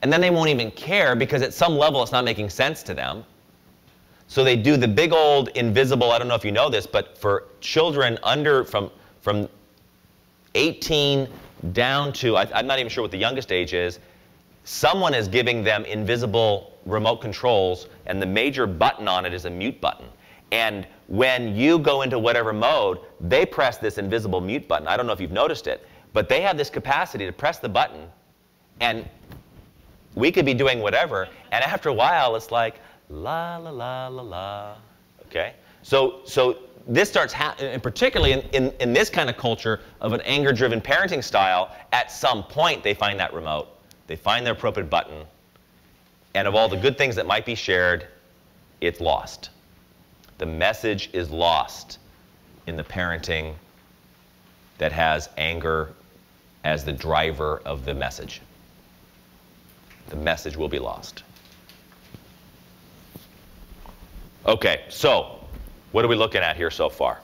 [SPEAKER 1] And then they won't even care because at some level it's not making sense to them. So they do the big old invisible, I don't know if you know this, but for children from 18 down to, I'm not even sure what the youngest age is, someone is giving them invisible remote controls, and the major button on it is a mute button. And when you go into whatever mode, they press this invisible mute button. I don't know if you've noticed it, but they have this capacity to press the button, and we could be doing whatever, and after a while it's like, la la la la la, okay? So this starts happening, and particularly in this kind of culture of an anger-driven parenting style, at some point they find that remote, they find their appropriate button, and of all the good things that might be shared, it's lost. The message is lost in the parenting that has anger as the driver of the message. The message will be lost. Okay, so what are we looking at here so far?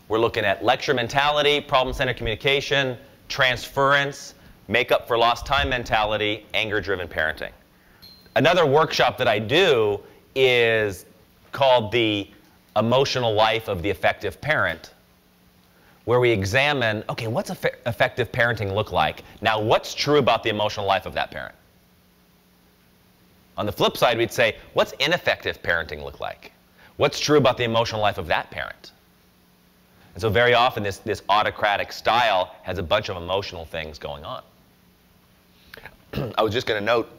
[SPEAKER 1] We're looking at lecture mentality, problem-centered communication, transference, make up for lost time mentality, anger-driven parenting. Another workshop that I do is called the emotional life of the effective parent, where we examine, okay, what's effective parenting look like? Now, what's true about the emotional life of that parent? On the flip side, we'd say, what's ineffective parenting look like? What's true about the emotional life of that parent? And so very often this autocratic style has a bunch of emotional things going on. I was just going to note,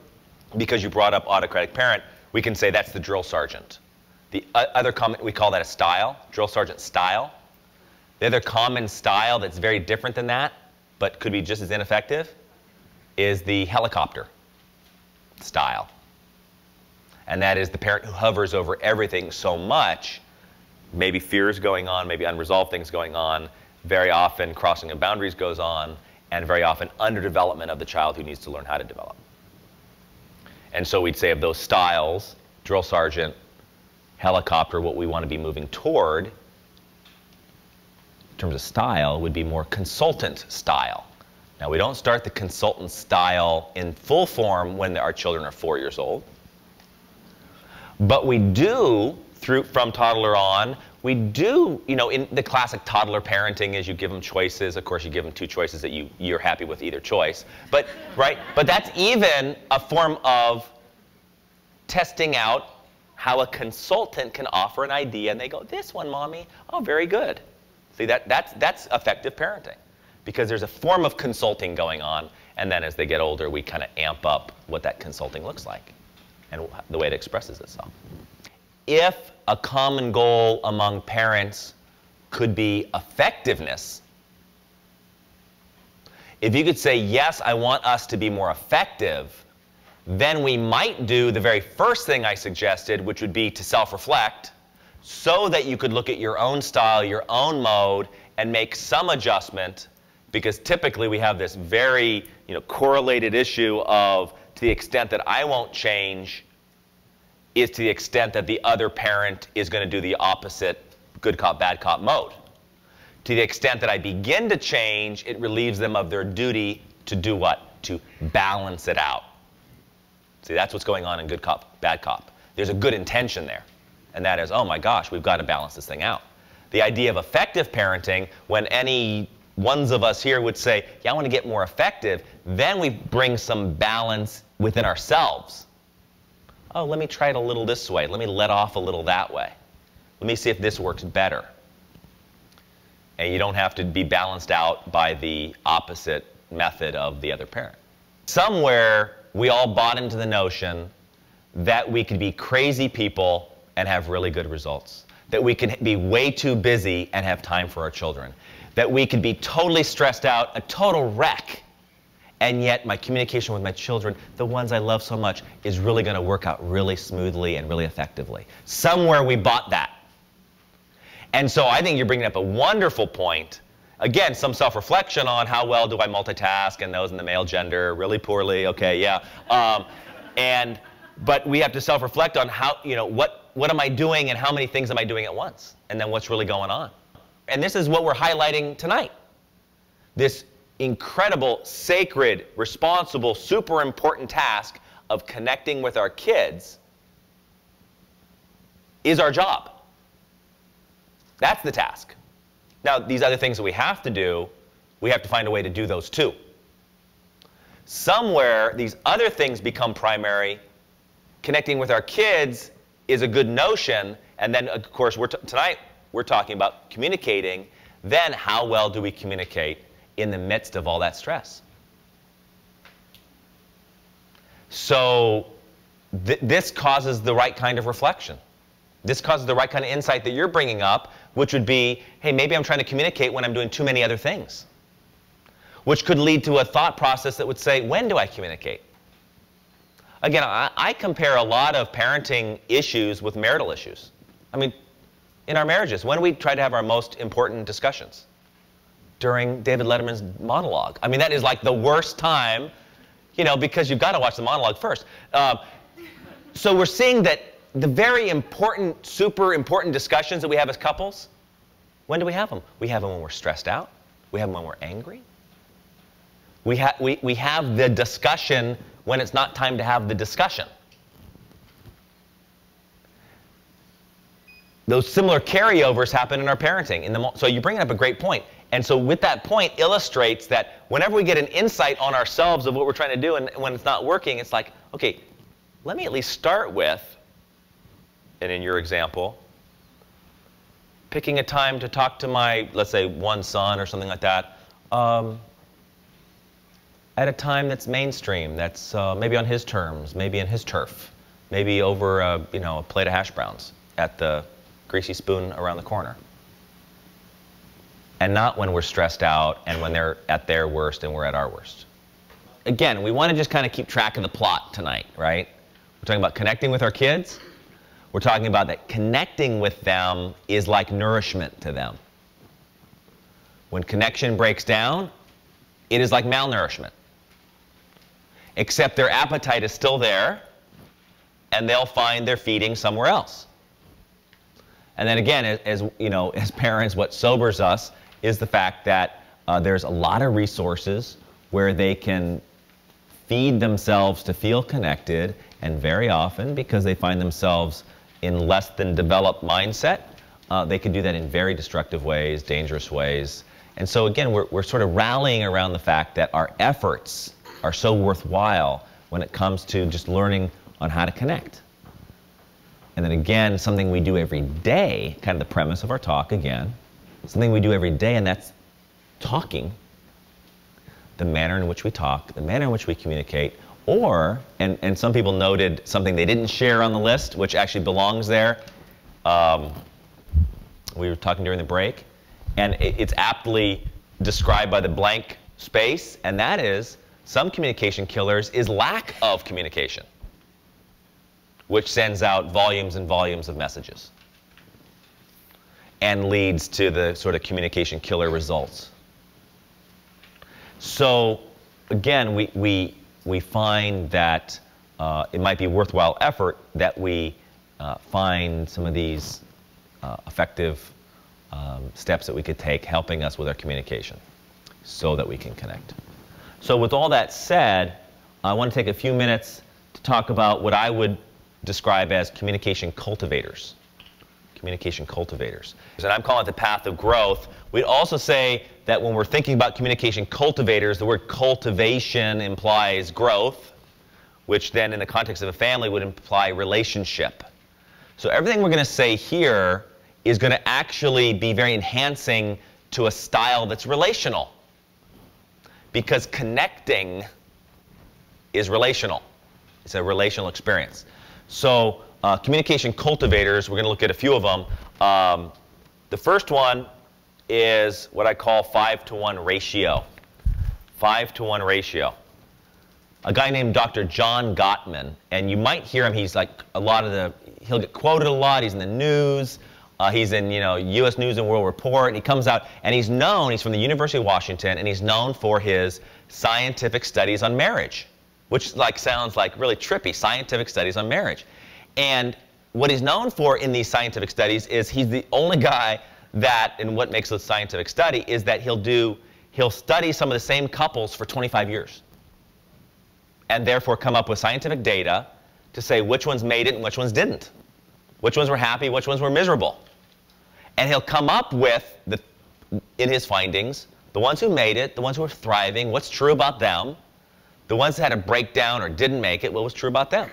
[SPEAKER 1] because you brought up autocratic parent, we can say that's the drill sergeant. The other common, we call that a style, drill sergeant style. The other common style that's very different than that, but could be just as ineffective, is the helicopter style. And that is the parent who hovers over everything so much, maybe fears going on, maybe unresolved things going on, very often crossing of boundaries goes on, and very often underdevelopment of the child who needs to learn how to develop. And so we'd say of those styles, drill sergeant, helicopter, what we want to be moving toward, in terms of style, would be more consultant style. Now, we don't start the consultant style in full form when our children are 4 years old. But we do, from toddler on, we do, in the classic toddler parenting is you give them choices. Of course, you give them 2 choices that you're happy with either choice. But, right? But that's even a form of testing out how a consultant can offer an idea, and they go, this one, Mommy, oh, very good. See, that's effective parenting, because there's a form of consulting going on, and then as they get older, we kind of amp up what that consulting looks like and the way it expresses itself. If a common goal among parents could be effectiveness, if you could say, yes, I want us to be more effective, then we might do the very first thing I suggested, which would be to self-reflect, so that you could look at your own style, your own mode, and make some adjustment, because typically we have this very correlated issue of, to the extent that I won't change, is to the extent that the other parent is going to do the opposite good cop, bad cop mode. To the extent that I begin to change, it relieves them of their duty to do what? To balance it out. See, that's what's going on in good cop, bad cop. There's a good intention there. And that is, oh my gosh, we've got to balance this thing out. The idea of effective parenting, when any ones of us here would say, yeah, I want to get more effective, then we bring some balance within ourselves. Oh, let me try it a little this way. Let me let off a little that way. Let me see if this works better. And you don't have to be balanced out by the opposite method of the other parent. Somewhere, we all bought into the notion that we could be crazy people and have really good results. That we could be way too busy and have time for our children. That we could be totally stressed out, a total wreck, and yet my communication with my children, the ones I love so much, is really going to work out really smoothly and really effectively. Somewhere we bought that. And so I think you're bringing up a wonderful point. Again, some self-reflection on how well do I multitask, and those in the male gender, really poorly, okay, yeah. But we have to self-reflect on how, what am I doing and how many things am I doing at once? And then what's really going on? And this is what we're highlighting tonight. This incredible, sacred, responsible, super important task of connecting with our kids is our job. That's the task. Now, these other things that we have to do, we have to find a way to do those too. Somewhere, these other things become primary. Connecting with our kids is a good notion. And then, of course, tonight we're talking about communicating. Then, how well do we communicate in the midst of all that stress? So, this causes the right kind of reflection. This causes the right kind of insight that you're bringing up, which would be, hey, maybe I'm trying to communicate when I'm doing too many other things. Which could lead to a thought process that would say, when do I communicate? Again, I compare a lot of parenting issues with marital issues. I mean, in our marriages, when do we try to have our most important discussions? During David Letterman's monologue. I mean, that is like the worst time, because you've got to watch the monologue first. So we're seeing that the very important, super important discussions that we have as couples, when do we have them? We have them when we're stressed out. We have them when we're angry. We have the discussion when it's not time to have the discussion. Those similar carryovers happen in our parenting. So you're bringing up a great point. And so with that point illustrates that whenever we get an insight on ourselves of what we're trying to do and when it's not working, it's like, okay, let me at least start with, and in your example, picking a time to talk to my, let's say, one son or something like that, at a time that's mainstream, that's maybe on his terms, maybe in his turf, maybe over a plate of hash browns at the Greasy Spoon around the corner. And not when we're stressed out and when they're at their worst and we're at our worst. Again, we want to just kind of keep track of the plot tonight, right? We're talking about connecting with our kids. We're talking about that connecting with them is like nourishment to them. When connection breaks down, it is like malnourishment. Except their appetite is still there, and they'll find their feeding somewhere else. And then again, as parents, what sobers us is the fact that there's a lot of resources where they can feed themselves to feel connected, and very often, because they find themselves in less than developed mindset, they can do that in very destructive ways, dangerous ways. And so again, we're sort of rallying around the fact that our efforts are so worthwhile when it comes to just learning on how to connect. And then again, something we do every day, kind of the premise of our talk again, something we do every day, and that's talking. The manner in which we talk, the manner in which we communicate, or, and some people noted something they didn't share on the list, which actually belongs there. We were talking during the break, and it's aptly described by the blank space, and that is, some communication killers is lack of communication, which sends out volumes and volumes of messages and leads to the sort of communication killer results. So again, we find that it might be worthwhile effort that we find some of these effective steps that we could take helping us with our communication so that we can connect. So with all that said, I want to take a few minutes to talk about what I would describe as communication cultivators. Communication cultivators. And I'm calling it the path of growth. We'd also say that when we're thinking about communication cultivators, the word cultivation implies growth, which then in the context of a family would imply relationship. So everything we're going to say here is going to actually be very enhancing to a style that's relational. Because connecting is relational. It's a relational experience. So communication cultivators, we're going to look at a few of them. The first one is what I call 5-to-1 ratio. 5-to-1 ratio. A guy named Dr. John Gottman, and you might hear him, he's like he'll get quoted a lot, he's in the news, he's in, U.S. News and World Report, and he comes out, and he's from the University of Washington, and he's known for his scientific studies on marriage, which sounds like really trippy, scientific studies on marriage. And what he's known for in these scientific studies is he's the only guy that, and what makes a scientific study, is that he'll study some of the same couples for 25 years. And therefore come up with scientific data to say which ones made it and which ones didn't. Which ones were happy, which ones were miserable. And he'll come up with, in his findings, the ones who made it, the ones who were thriving, what's true about them, the ones that had a breakdown or didn't make it, what was true about them.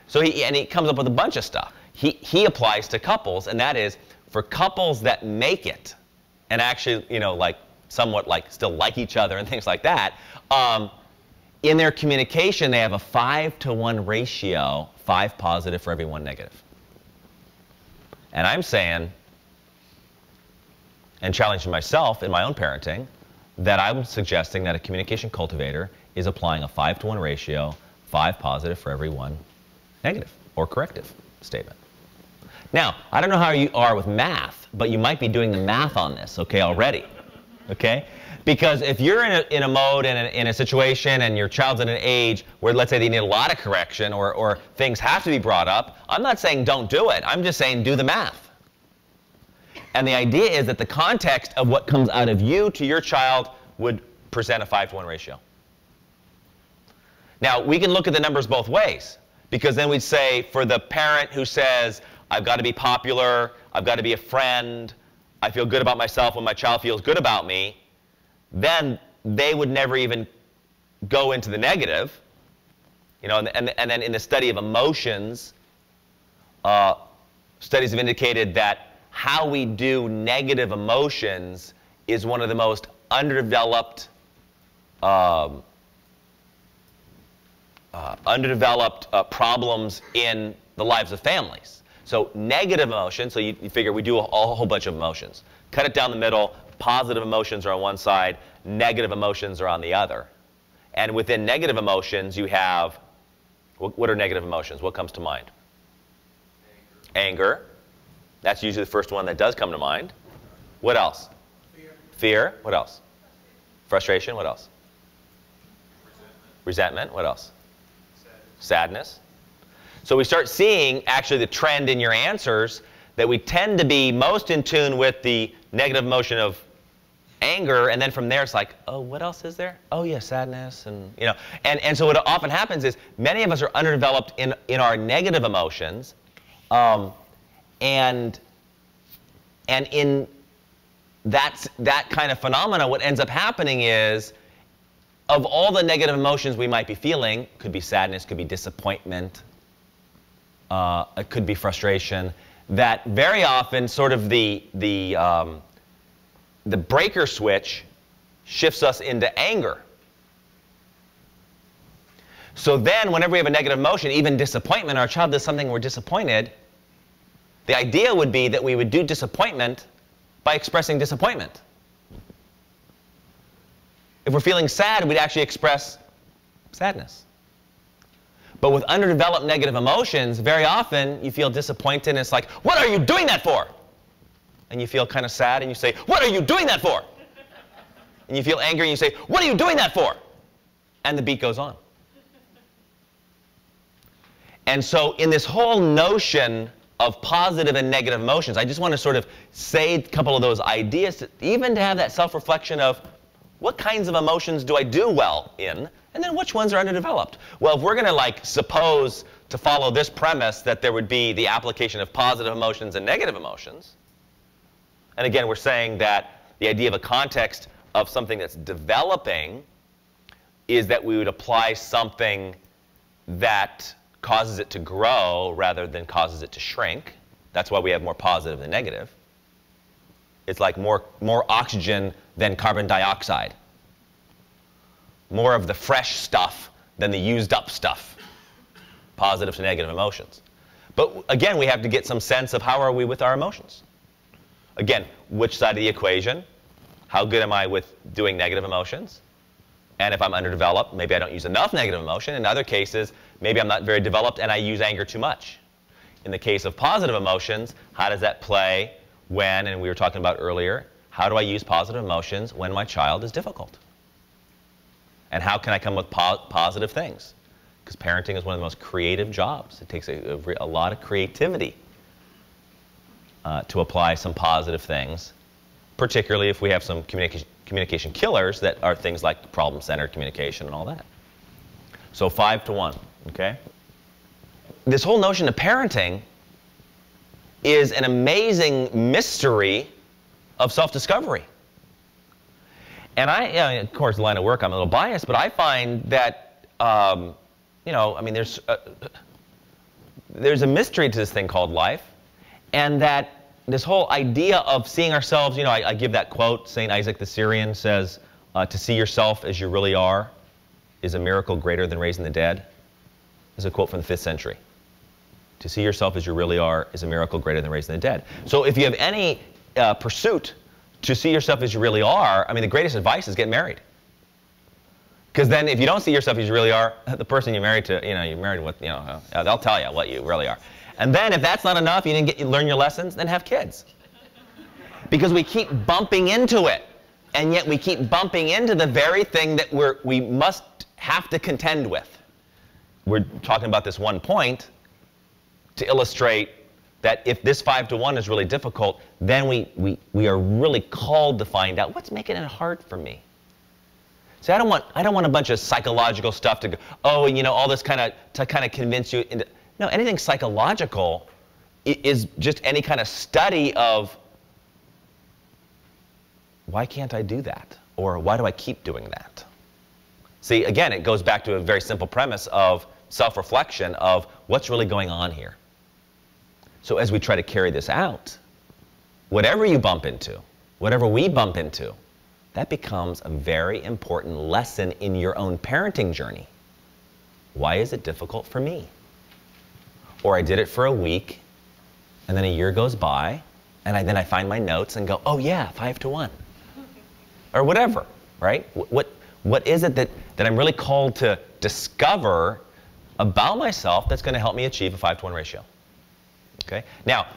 [SPEAKER 1] So he comes up with a bunch of stuff. He applies to couples, and that is for couples that make it and actually, somewhat still like each other and things like that, in their communication, they have a 5-to-1 ratio, 5 positive for every 1 negative. And I'm saying, and challenging myself in my own parenting, that I'm suggesting that a communication cultivator is applying a 5-to-1 ratio, 5 positive for every 1 negative or corrective statement. Now, I don't know how you are with math, but you might be doing the math on this, already. Because if you're in a mode, in a situation, and your child's at an age where, let's say, they need a lot of correction or things have to be brought up, I'm not saying don't do it. I'm just saying do the math. And the idea is that the context of what comes out of you to your child would present a 5-to-1 ratio. Now, we can look at the numbers both ways, because then we'd say for the parent who says, I've got to be popular, I've got to be a friend, I feel good about myself when my child feels good about me, then they would never even go into the negative. And then in the study of emotions, studies have indicated that how we do negative emotions is one of the most underdeveloped problems in the lives of families. So negative emotions, so you figure we do a whole bunch of emotions. Cut it down the middle. Positive emotions are on one side, negative emotions are on the other. And within negative emotions, you have, what are negative emotions? What comes to mind? Anger. That's usually the first one that does come to mind. What else? Fear. What else? Frustration. What else? Resentment. What else? Sadness. So we start seeing actually the trend in your answers that we tend to be most in tune with the negative emotion of anger, and then from there it's like, oh, what else is there? Oh yeah, sadness, and and so what often happens is many of us are underdeveloped in our negative emotions, and in that kind of phenomena, what ends up happening is, of all the negative emotions we might be feeling, could be sadness, could be disappointment, it could be frustration, that very often sort of the breaker switch shifts us into anger. So then whenever we have a negative emotion, even disappointment, our child does something, we're disappointed, the idea would be that we would do disappointment by expressing disappointment. If we're feeling sad, we'd actually express sadness. But with underdeveloped negative emotions, very often you feel disappointed and it's like, what are you doing that for? And you feel kind of sad and you say, what are you doing that for? And you feel angry and you say, what are you doing that for? And the beat goes on. And so in this whole notion of positive and negative emotions, I just want to sort of say a couple of those ideas, even to have that self-reflection of what kinds of emotions do I do well in, and then which ones are underdeveloped. Well, if we're going to like suppose to follow this premise that there would be the application of positive emotions and negative emotions, and again, we're saying that the idea of a context of something that's developing is that we would apply something that causes it to grow rather than causes it to shrink. That's why we have more positive than negative. It's like more oxygen than carbon dioxide. More of the fresh stuff than the used up stuff. Positive to negative emotions. But again, we have to get some sense of how are we with our emotions. Again, which side of the equation? How good am I with doing negative emotions? And if I'm underdeveloped, maybe I don't use enough negative emotion. In other cases, maybe I'm not very developed and I use anger too much. In the case of positive emotions, how does that play when, and we were talking about earlier, how do I use positive emotions when my child is difficult? And how can I come with positive things? Because parenting is one of the most creative jobs. It takes a lot of creativity to apply some positive things, particularly if we have some communication killers that are things like problem-centered communication and all that. So 5 to 1, okay? This whole notion of parenting is an amazing mystery of self-discovery. And of course, the line of work, I'm a little biased, but I find that, there's a mystery to this thing called life, and that this whole idea of seeing ourselves, I give that quote, St. Isaac the Syrian says, to see yourself as you really are is a miracle greater than raising the dead. This is a quote from the 5th century. To see yourself as you really are is a miracle greater than raising the dead. So if you have any pursuit to see yourself as you really are, the greatest advice is get married. Because then if you don't see yourself as you really are, the person you're married to, you're married with, they'll tell you what you really are. And then if that's not enough, you didn't learn your lessons, then have kids. Because we keep bumping into it. And yet we keep bumping into the very thing that we must have to contend with. We're talking about this one point to illustrate that if this 5 to 1 is really difficult, then we are really called to find out what's making it hard for me. See, I don't want a bunch of psychological stuff to go, all this to convince you into. No, anything psychological is just any kind of study of why can't I do that? Or why do I keep doing that? See, again, it goes back to a very simple premise of self-reflection of what's really going on here. So as we try to carry this out, whatever you bump into, whatever we bump into, that becomes a very important lesson in your own parenting journey. Why is it difficult for me? Or I did it for a week, and then a year goes by, and then I find my notes and go, oh yeah, 5 to 1. Or whatever, right? What is it that I'm really called to discover about myself that's going to help me achieve a 5 to 1 ratio? Okay? Now,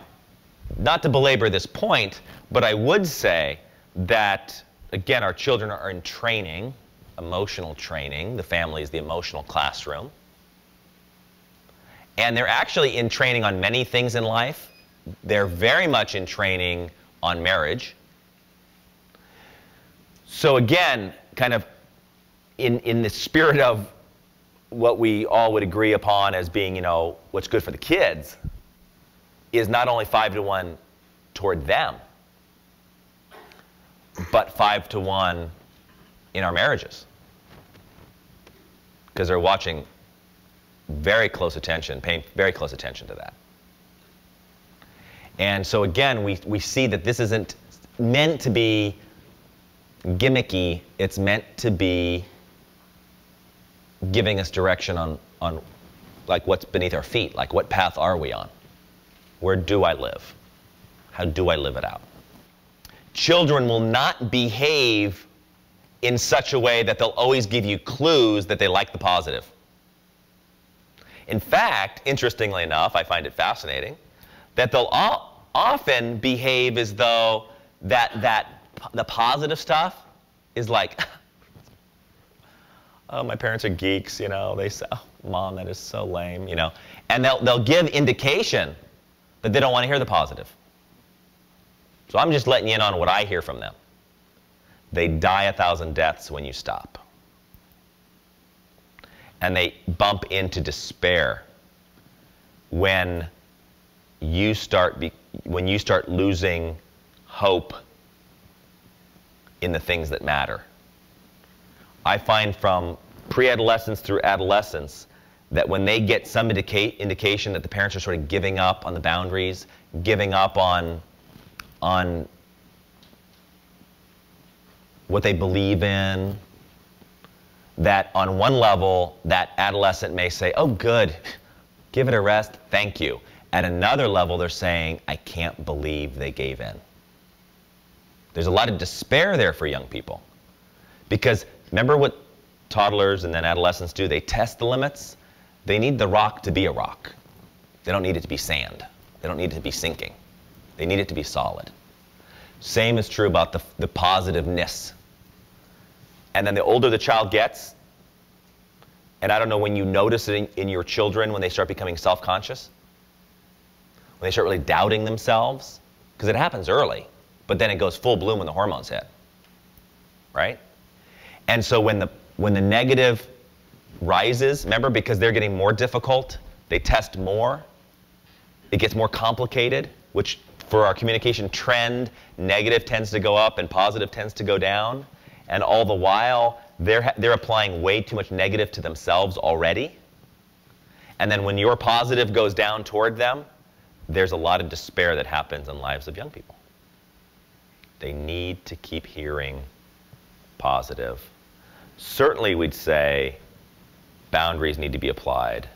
[SPEAKER 1] not to belabor this point, but I would say that, again, our children are in training, emotional training. The family is the emotional classroom. And they're actually in training on many things in life. They're very much in training on marriage. So again, kind of in the spirit of what we all would agree upon as being, what's good for the kids, is not only 5 to 1 toward them, but 5 to 1 in our marriages. Because they're watching very close attention, paying very close attention to that. And so again, we see that this isn't meant to be gimmicky. It's meant to be giving us direction on like what's beneath our feet, like what path are we on? Where do I live? How do I live it out? Children will not behave in such a way that they'll always give you clues that they like the positive. In fact, interestingly enough, I find it fascinating that they'll often behave as though the positive stuff is like, oh, my parents are geeks, they say, oh, Mom, that is so lame, you know. And they'll give indication that they don't want to hear the positive. So I'm just letting you in on what I hear from them. They die 1,000 deaths when you stop. And they bump into despair when you start losing hope in the things that matter. I find from pre-adolescence through adolescence that when they get some indication that the parents are sort of giving up on the boundaries, giving up on what they believe in, that on one level, that adolescent may say, oh, good, give it a rest, thank you. At another level, they're saying, I can't believe they gave in. There's a lot of despair there for young people. Because remember what toddlers and then adolescents do? They test the limits. They need the rock to be a rock. They don't need it to be sand. They don't need it to be sinking. They need it to be solid. Same is true about the positiveness. And then the older the child gets, and I don't know when you notice it in your children when they start becoming self-conscious, when they start really doubting themselves, because it happens early, but then it goes full bloom when the hormones hit, right? And so when the negative rises, remember, because they're getting more difficult, they test more, it gets more complicated, which for our communication trend, negative tends to go up and positive tends to go down. And all the while, they're applying way too much negative to themselves already. And then when your positive goes down toward them, there's a lot of despair that happens in lives of young people. They need to keep hearing positive. Certainly, we'd say boundaries need to be applied.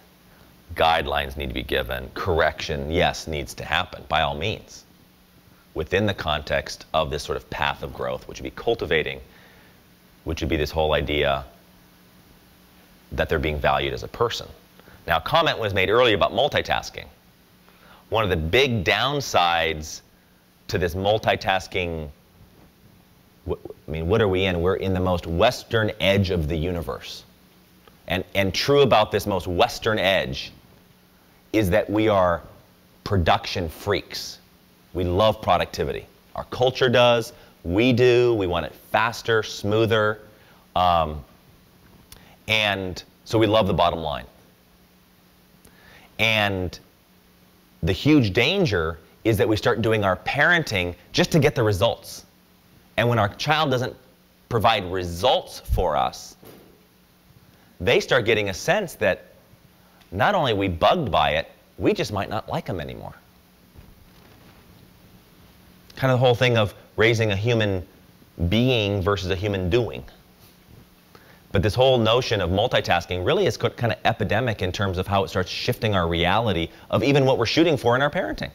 [SPEAKER 1] Guidelines need to be given. Correction, yes, needs to happen, by all means, within the context of this sort of path of growth, which would be cultivating, which would be this whole idea that they're being valued as a person. Now, a comment was made earlier about multitasking. One of the big downsides to this multitasking, I mean, what are we in? We're in the most western edge of the universe. And true about this most western edge is that we are production freaks. We love productivity. Our culture does. We do. We want it faster, smoother. And so we love the bottom line. And the huge danger is that we start doing our parenting just to get the results. And when our child doesn't provide results for us, they start getting a sense that not only are we bugged by it, we just might not like them anymore. Kind of the whole thing of raising a human being versus a human doing. But this whole notion of multitasking really is kind of epidemic in terms of how it starts shifting our reality of even what we're shooting for in our parenting.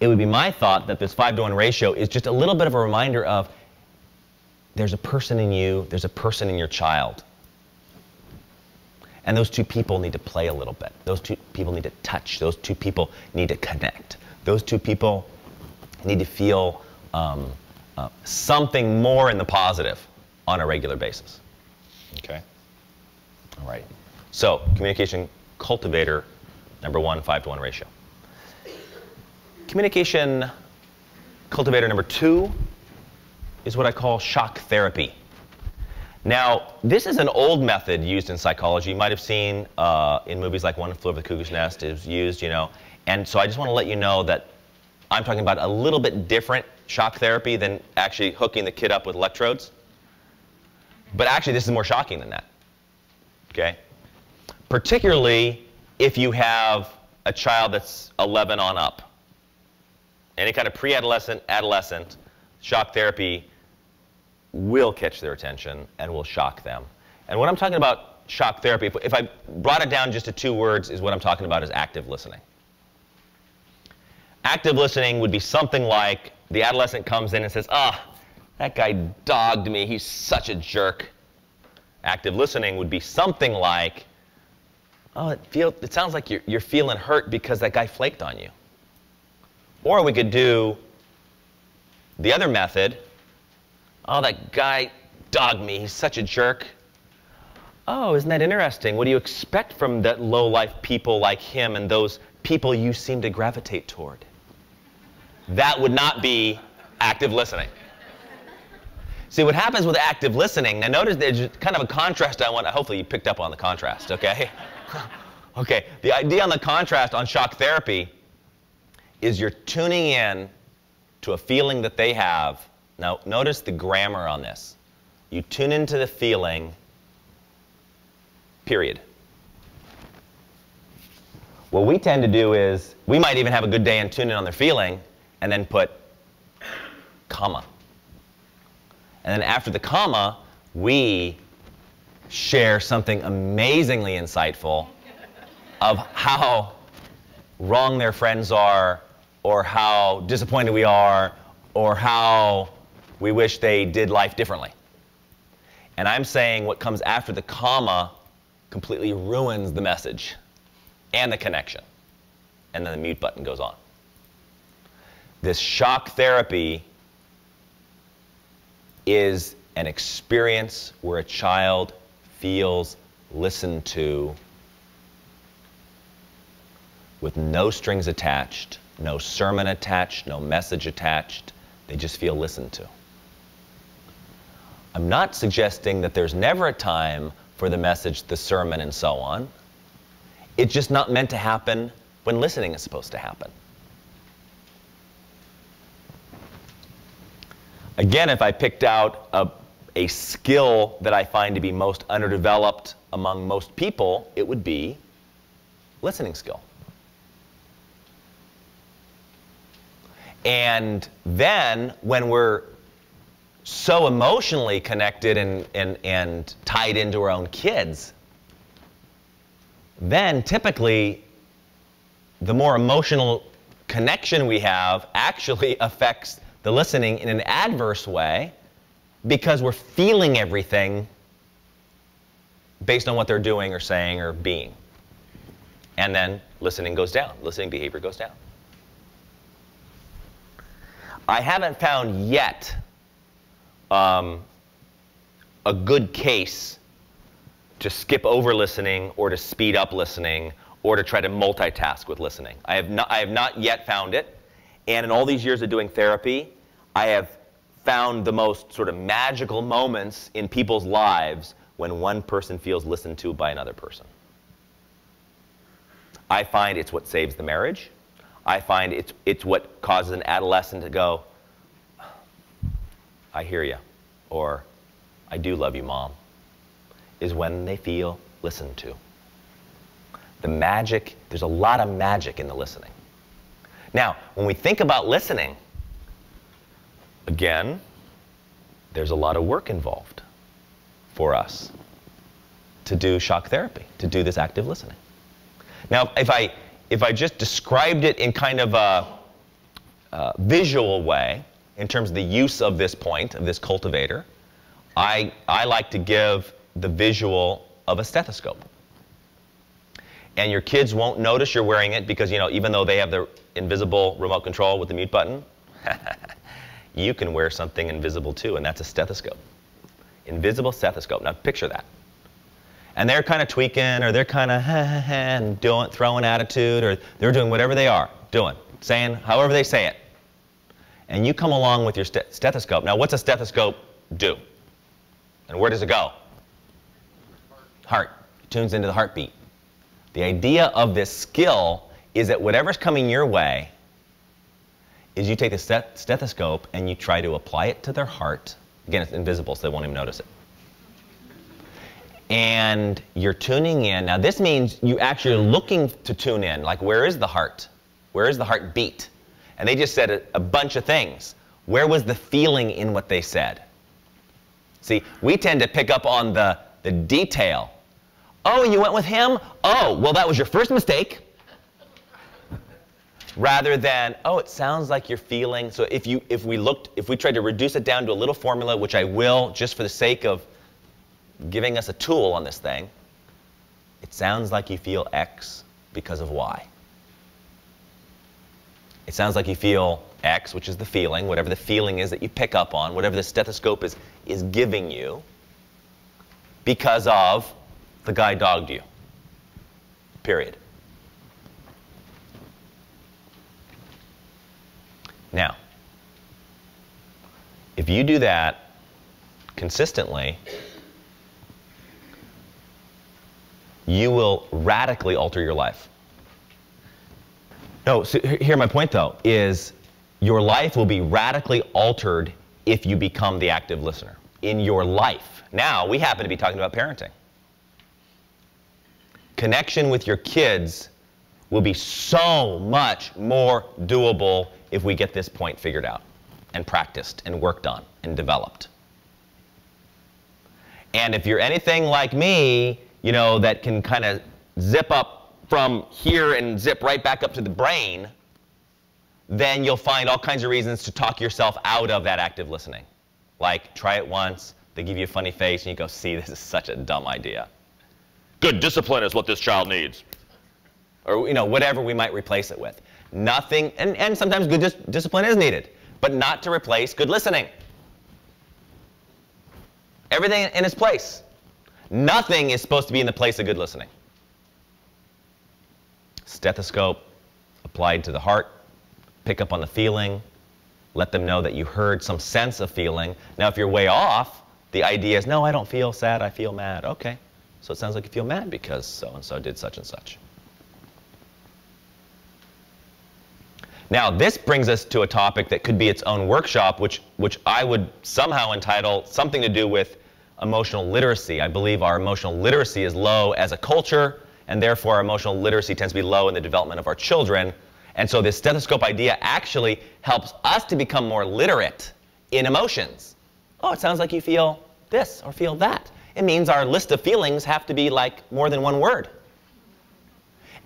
[SPEAKER 1] It would be my thought that this 5-to-1 ratio is just a little bit of a reminder of there's a person in you, there's a person in your child. And those two people need to play a little bit. Those two people need to touch. Those two people need to connect. Those two people need to feel something more in the positive on a regular basis. Okay? All right. So, communication cultivator, number 1, 5-to-1 ratio. Communication cultivator number 2 is what I call shock therapy. Now, this is an old method used in psychology. You might have seen in movies like One Flew Over the Cuckoo's Nest is used, you know. And so I just want to let you know that I'm talking about a little bit different shock therapy than actually hooking the kid up with electrodes. But actually, this is more shocking than that. Okay? Particularly if you have a child that's 11 on up. Any kind of pre-adolescent, adolescent, shock therapy will catch their attention and will shock them. And when I'm talking about shock therapy, if I brought it down just to 2 words, is what I'm talking about is active listening. Active listening would be something like the adolescent comes in and says, that guy dogged me, he's such a jerk. Active listening would be something like, it sounds like you're feeling hurt because that guy flaked on you. Or we could do the other method, that guy dogged me, he's such a jerk. oh, isn't that interesting? What do you expect from that low-life people like him and those people you seem to gravitate toward? That would not be active listening. See, what happens with active listening, now notice there's kind of a contrast I want, hopefully you picked up on the contrast, okay? Okay, the idea on the contrast on shock therapy is you're tuning in to a feeling that they have. Now, notice the grammar on this. You tune into the feeling, period. What we tend to do is, we might even have a good day and tune in on their feeling, and then put comma. And then after the comma, we share something amazingly insightful of how wrong their friends are, or how disappointed we are, or how we wish they did life differently. And I'm saying what comes after the comma completely ruins the message and the connection. And then the mute button goes on. This shock therapy is an experience where a child feels listened to with no strings attached, no sermon attached, no message attached. They just feel listened to. I'm not suggesting that there's never a time for the message, the sermon, and so on. It's just not meant to happen when listening is supposed to happen. Again, if I picked out a skill that I find to be most underdeveloped among most people, it would be listening skill. And then when we're so emotionally connected and tied into our own kids, then typically the more emotional connection we have actually affects the listening in an adverse way, because we're feeling everything based on what they're doing or saying or being. And then listening goes down. Listening behavior goes down. I haven't found yet a good case to skip over listening or to speed up listening or to try to multitask with listening. I have not yet found it. And in all these years of doing therapy, I have found the most sort of magical moments in people's lives when one person feels listened to by another person. I find it's what saves the marriage. I find it's what causes an adolescent to go, I hear you, or I do love you, Mom, is when they feel listened to. The magic, there's a lot of magic in the listening. Now, when we think about listening, again, there's a lot of work involved for us to do shock therapy, to do this active listening. Now, if I just described it in kind of a visual way, in terms of the use of this point, of this cultivator, I like to give the visual of a stethoscope. And your kids won't notice you're wearing it because, you know, even though they have the invisible remote control with the mute button, you can wear something invisible too, and that's a stethoscope. Invisible stethoscope. Now picture that. And they're kind of tweaking, or they're kind of and throwing attitude, or they're doing whatever they are doing, saying however they say it. And you come along with your stethoscope. Now, what's a stethoscope do? And where does it go? Heart. It tunes into the heartbeat. The idea of this skill is that whatever's coming your way is you take the stethoscope and you try to apply it to their heart. Again, it's invisible, so they won't even notice it. And you're tuning in. Now, this means you actually are looking to tune in. Like, where is the heart? Where is the heartbeat? And they just said a bunch of things. Where was the feeling in what they said? See, we tend to pick up on the detail. Oh, you went with him? Oh, well, that was your first mistake. Rather than, oh, it sounds like you're feeling. So if we tried to reduce it down to a little formula, which I will, just for the sake of giving us a tool on this thing, it sounds like you feel X because of Y. It sounds like you feel X, which is the feeling, whatever the feeling is that you pick up on, whatever the stethoscope is giving you, because of the guy dogged you. Period. Now, if you do that consistently, you will radically alter your life. No, so here my point though, is your life will be radically altered if you become the active listener in your life. Now, we happen to be talking about parenting. Connection with your kids will be so much more doable if we get this point figured out and practiced and worked on and developed. And if you're anything like me, you know, that can kind of zip up from here and zip right back up to the brain, then you'll find all kinds of reasons to talk yourself out of that active listening. Like, try it once, they give you a funny face, and you go, see, this is such a dumb idea. Good discipline is what this child needs. Or, you know, whatever we might replace it with. Nothing, and sometimes good discipline is needed, but not to replace good listening. Everything in its place. Nothing is supposed to be in the place of good listening. Stethoscope applied to the heart, pick up on the feeling, let them know that you heard some sense of feeling. Now, if you're way off, the idea is, no, I don't feel sad, I feel mad. Okay, so it sounds like you feel mad because so-and-so did such and such. Now, this brings us to a topic that could be its own workshop, which I would somehow entitle something to do with emotional literacy. I believe our emotional literacy is low as a culture, and therefore our emotional literacy tends to be low in the development of our children. And so this stethoscope idea actually helps us to become more literate in emotions. Oh, it sounds like you feel this or feel that. It means our list of feelings have to be like more than one word.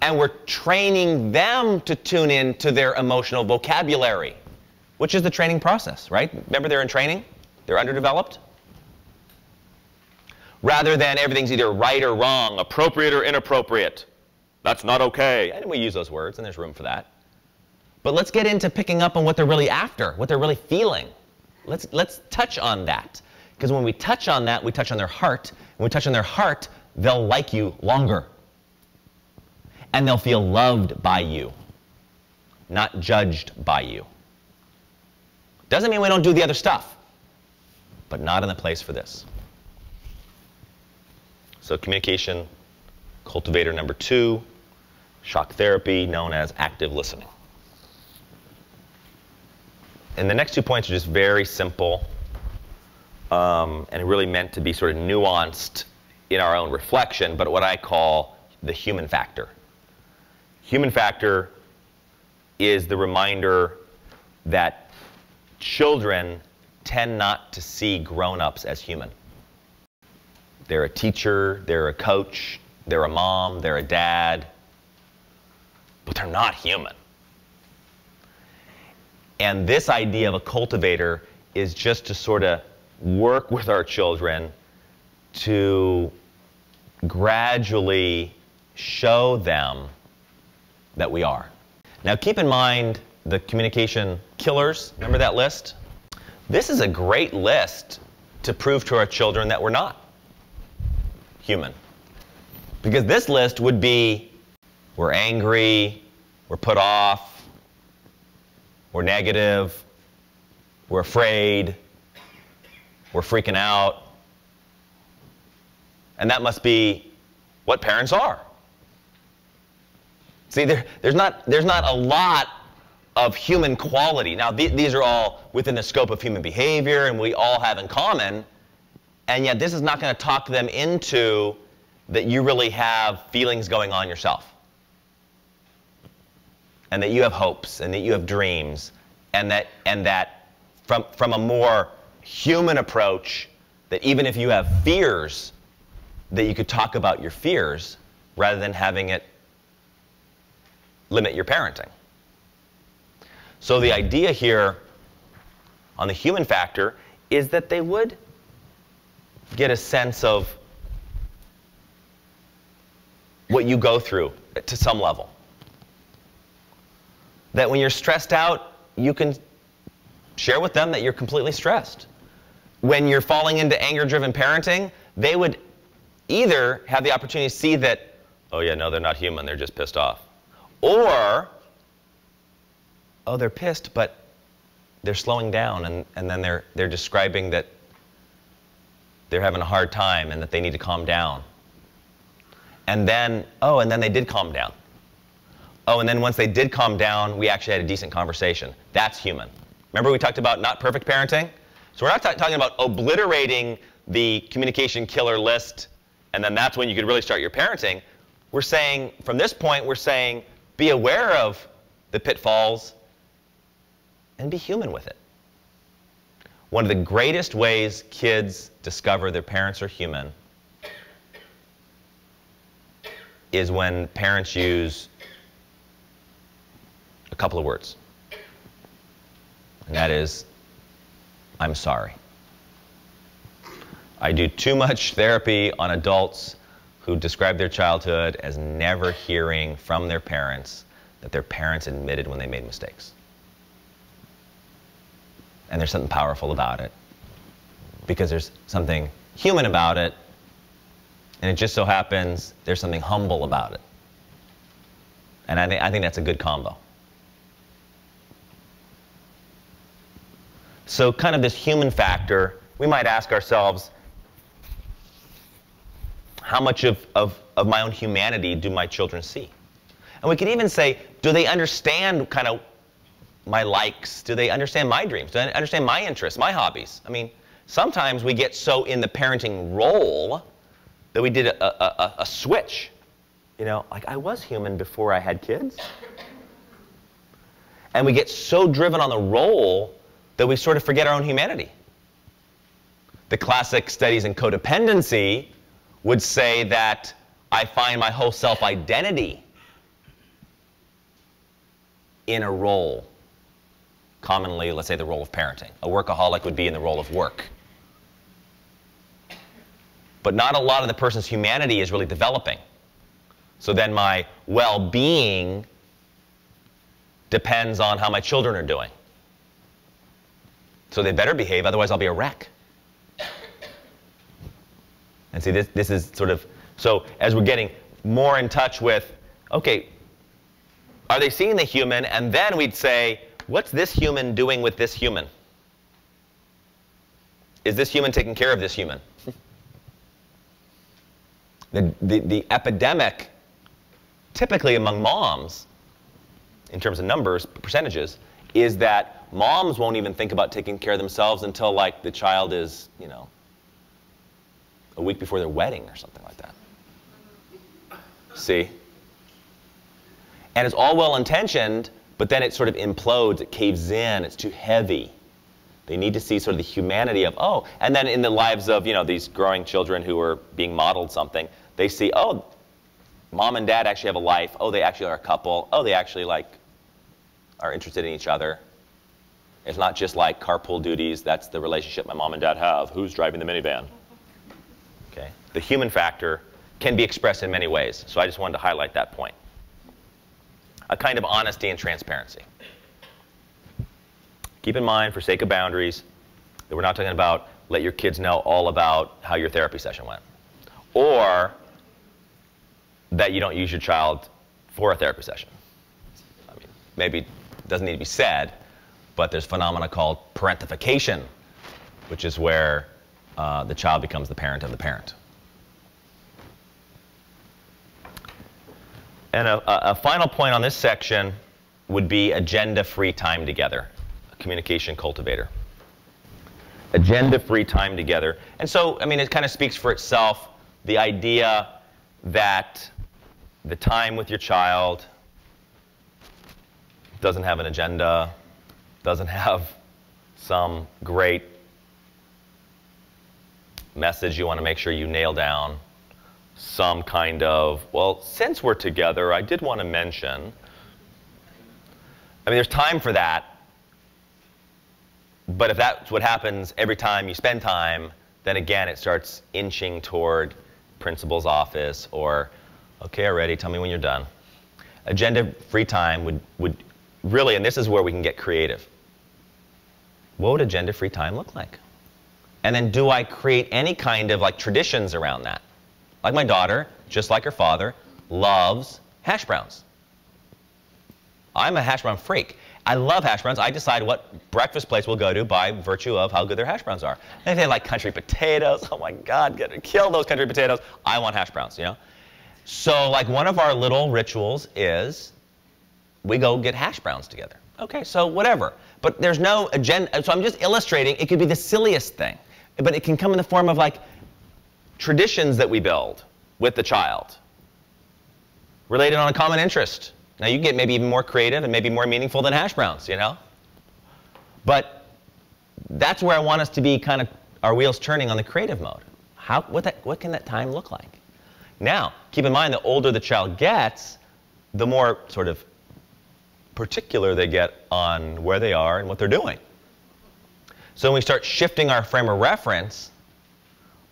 [SPEAKER 1] And we're training them to tune in to their emotional vocabulary, which is the training process, right? Remember, they're in training? They're underdeveloped? Rather than everything's either right or wrong, appropriate or inappropriate. That's not okay. And we use those words, and there's room for that. But let's get into picking up on what they're really after, what they're really feeling. Let's touch on that. Because when we touch on that, we touch on their heart. When we touch on their heart, they'll like you longer. And they'll feel loved by you, not judged by you. Doesn't mean we don't do the other stuff, but not in the place for this. So communication cultivator number 2, shock therapy, known as active listening. And the next 2 points are just very simple and really meant to be sort of nuanced in our own reflection, but what I call the human factor. Human factor is the reminder that children tend not to see grown-ups as human. They're a teacher, they're a coach, they're a mom, they're a dad, but they're not human. And this idea of a cultivator is just to sort of work with our children to gradually show them that we are. Now keep in mind the communication killers. Remember that list? This is a great list to prove to our children that we're not human. Because this list would be, we're angry, we're put off, we're negative, we're afraid, we're freaking out. And that must be what parents are. See, there's not a lot of human quality. Now, these are all within the scope of human behavior, and we all have in common, and yet this is not going to talk them into that you really have feelings going on yourself, and that you have hopes, and that you have dreams, and that from a more human approach, that even if you have fears, that you could talk about your fears rather than having it limit your parenting. So the idea here on the human factor is that they would get a sense of what you go through to some level. That when you're stressed out, you can share with them that you're completely stressed. When you're falling into anger-driven parenting, they would either have the opportunity to see that, oh yeah, no, they're not human, they're just pissed off. Or, oh, they're pissed, but they're slowing down, and then they're describing that they're having a hard time and that they need to calm down. And then, oh, and then they did calm down. Oh, and then once they did calm down, we actually had a decent conversation. That's human. Remember we talked about not perfect parenting? So we're not talking about obliterating the communication killer list, and then that's when you could really start your parenting. We're saying, from this point, we're saying, be aware of the pitfalls and be human with it. One of the greatest ways kids discover their parents are human is when parents use a couple of words. And that is, I'm sorry. I do too much therapy on adults who describe their childhood as never hearing from their parents that their parents admitted when they made mistakes. And there's something powerful about it, because there's something human about it, and it just so happens there's something humble about it. And I think that's a good combo. So kind of this human factor, we might ask ourselves, how much of my own humanity do my children see? And we could even say, do they understand kind of my likes? Do they understand my dreams? Do they understand my interests, my hobbies? I mean, sometimes we get so in the parenting role that we did a switch. You know, like I was human before I had kids. And we get so driven on the role that we sort of forget our own humanity. The classic studies in codependency would say that I find my whole self-identity in a role. Commonly, let's say the role of parenting. A workaholic would be in the role of work. But not a lot of the person's humanity is really developing. So then my well-being depends on how my children are doing. So they better behave, otherwise I'll be a wreck. And see, this is sort of, so as we're getting more in touch with, okay, are they seeing the human? And then we'd say, what's this human doing with this human? Is this human taking care of this human? The epidemic, typically among moms, in terms of numbers, percentages, is that moms won't even think about taking care of themselves until like the child is, you know, a week before their wedding or something like that. See? And it's all well-intentioned, but then it sort of implodes, it caves in, it's too heavy. They need to see sort of the humanity of, oh, and then in the lives of, you know, these growing children who are being modeled something, they see, oh, mom and dad actually have a life. Oh, they actually are a couple. Oh, they actually like are interested in each other. It's not just like carpool duties. That's the relationship my mom and dad have. Who's driving the minivan? Okay. The human factor can be expressed in many ways. So I just wanted to highlight that point. A kind of honesty and transparency. Keep in mind, for sake of boundaries, that we're not talking about let your kids know all about how your therapy session went. Or that you don't use your child for a therapy session. I mean, maybe it doesn't need to be said, but there's a phenomena called parentification, which is where the child becomes the parent of the parent. And a final point on this section would be agenda-free time together, a communication cultivator. Agenda-free time together. And so, I mean, it kind of speaks for itself, the idea that the time with your child doesn't have an agenda, doesn't have some great message you want to make sure you nail down, some kind of, well, since we're together, I did want to mention. I mean, there's time for that, but if that's what happens every time you spend time, then again, it starts inching toward principal's office or, okay, already, tell me when you're done. Agenda-free time would really, and this is where we can get creative. What would agenda-free time look like? And then do I create any kind of like traditions around that? like my daughter, just like her father, loves hash browns. I'm a hash brown freak. I love hash browns. I decide what breakfast place we'll go to by virtue of how good their hash browns are. And if they like country potatoes, oh my God, kill those country potatoes. I want hash browns, you know? So like one of our little rituals is we go get hash browns together. Okay, so whatever. But there's no agenda. So I'm just illustrating. It could be the silliest thing. But it can come in the form of like traditions that we build with the child related on a common interest. Now you get maybe even more creative and maybe more meaningful than hash browns, you know? But that's where I want us to be kind of our wheels turning on the creative mode. What can that time look like? Now, keep in mind the older the child gets, the more sort of particular they get on where they are and what they're doing. So when we start shifting our frame of reference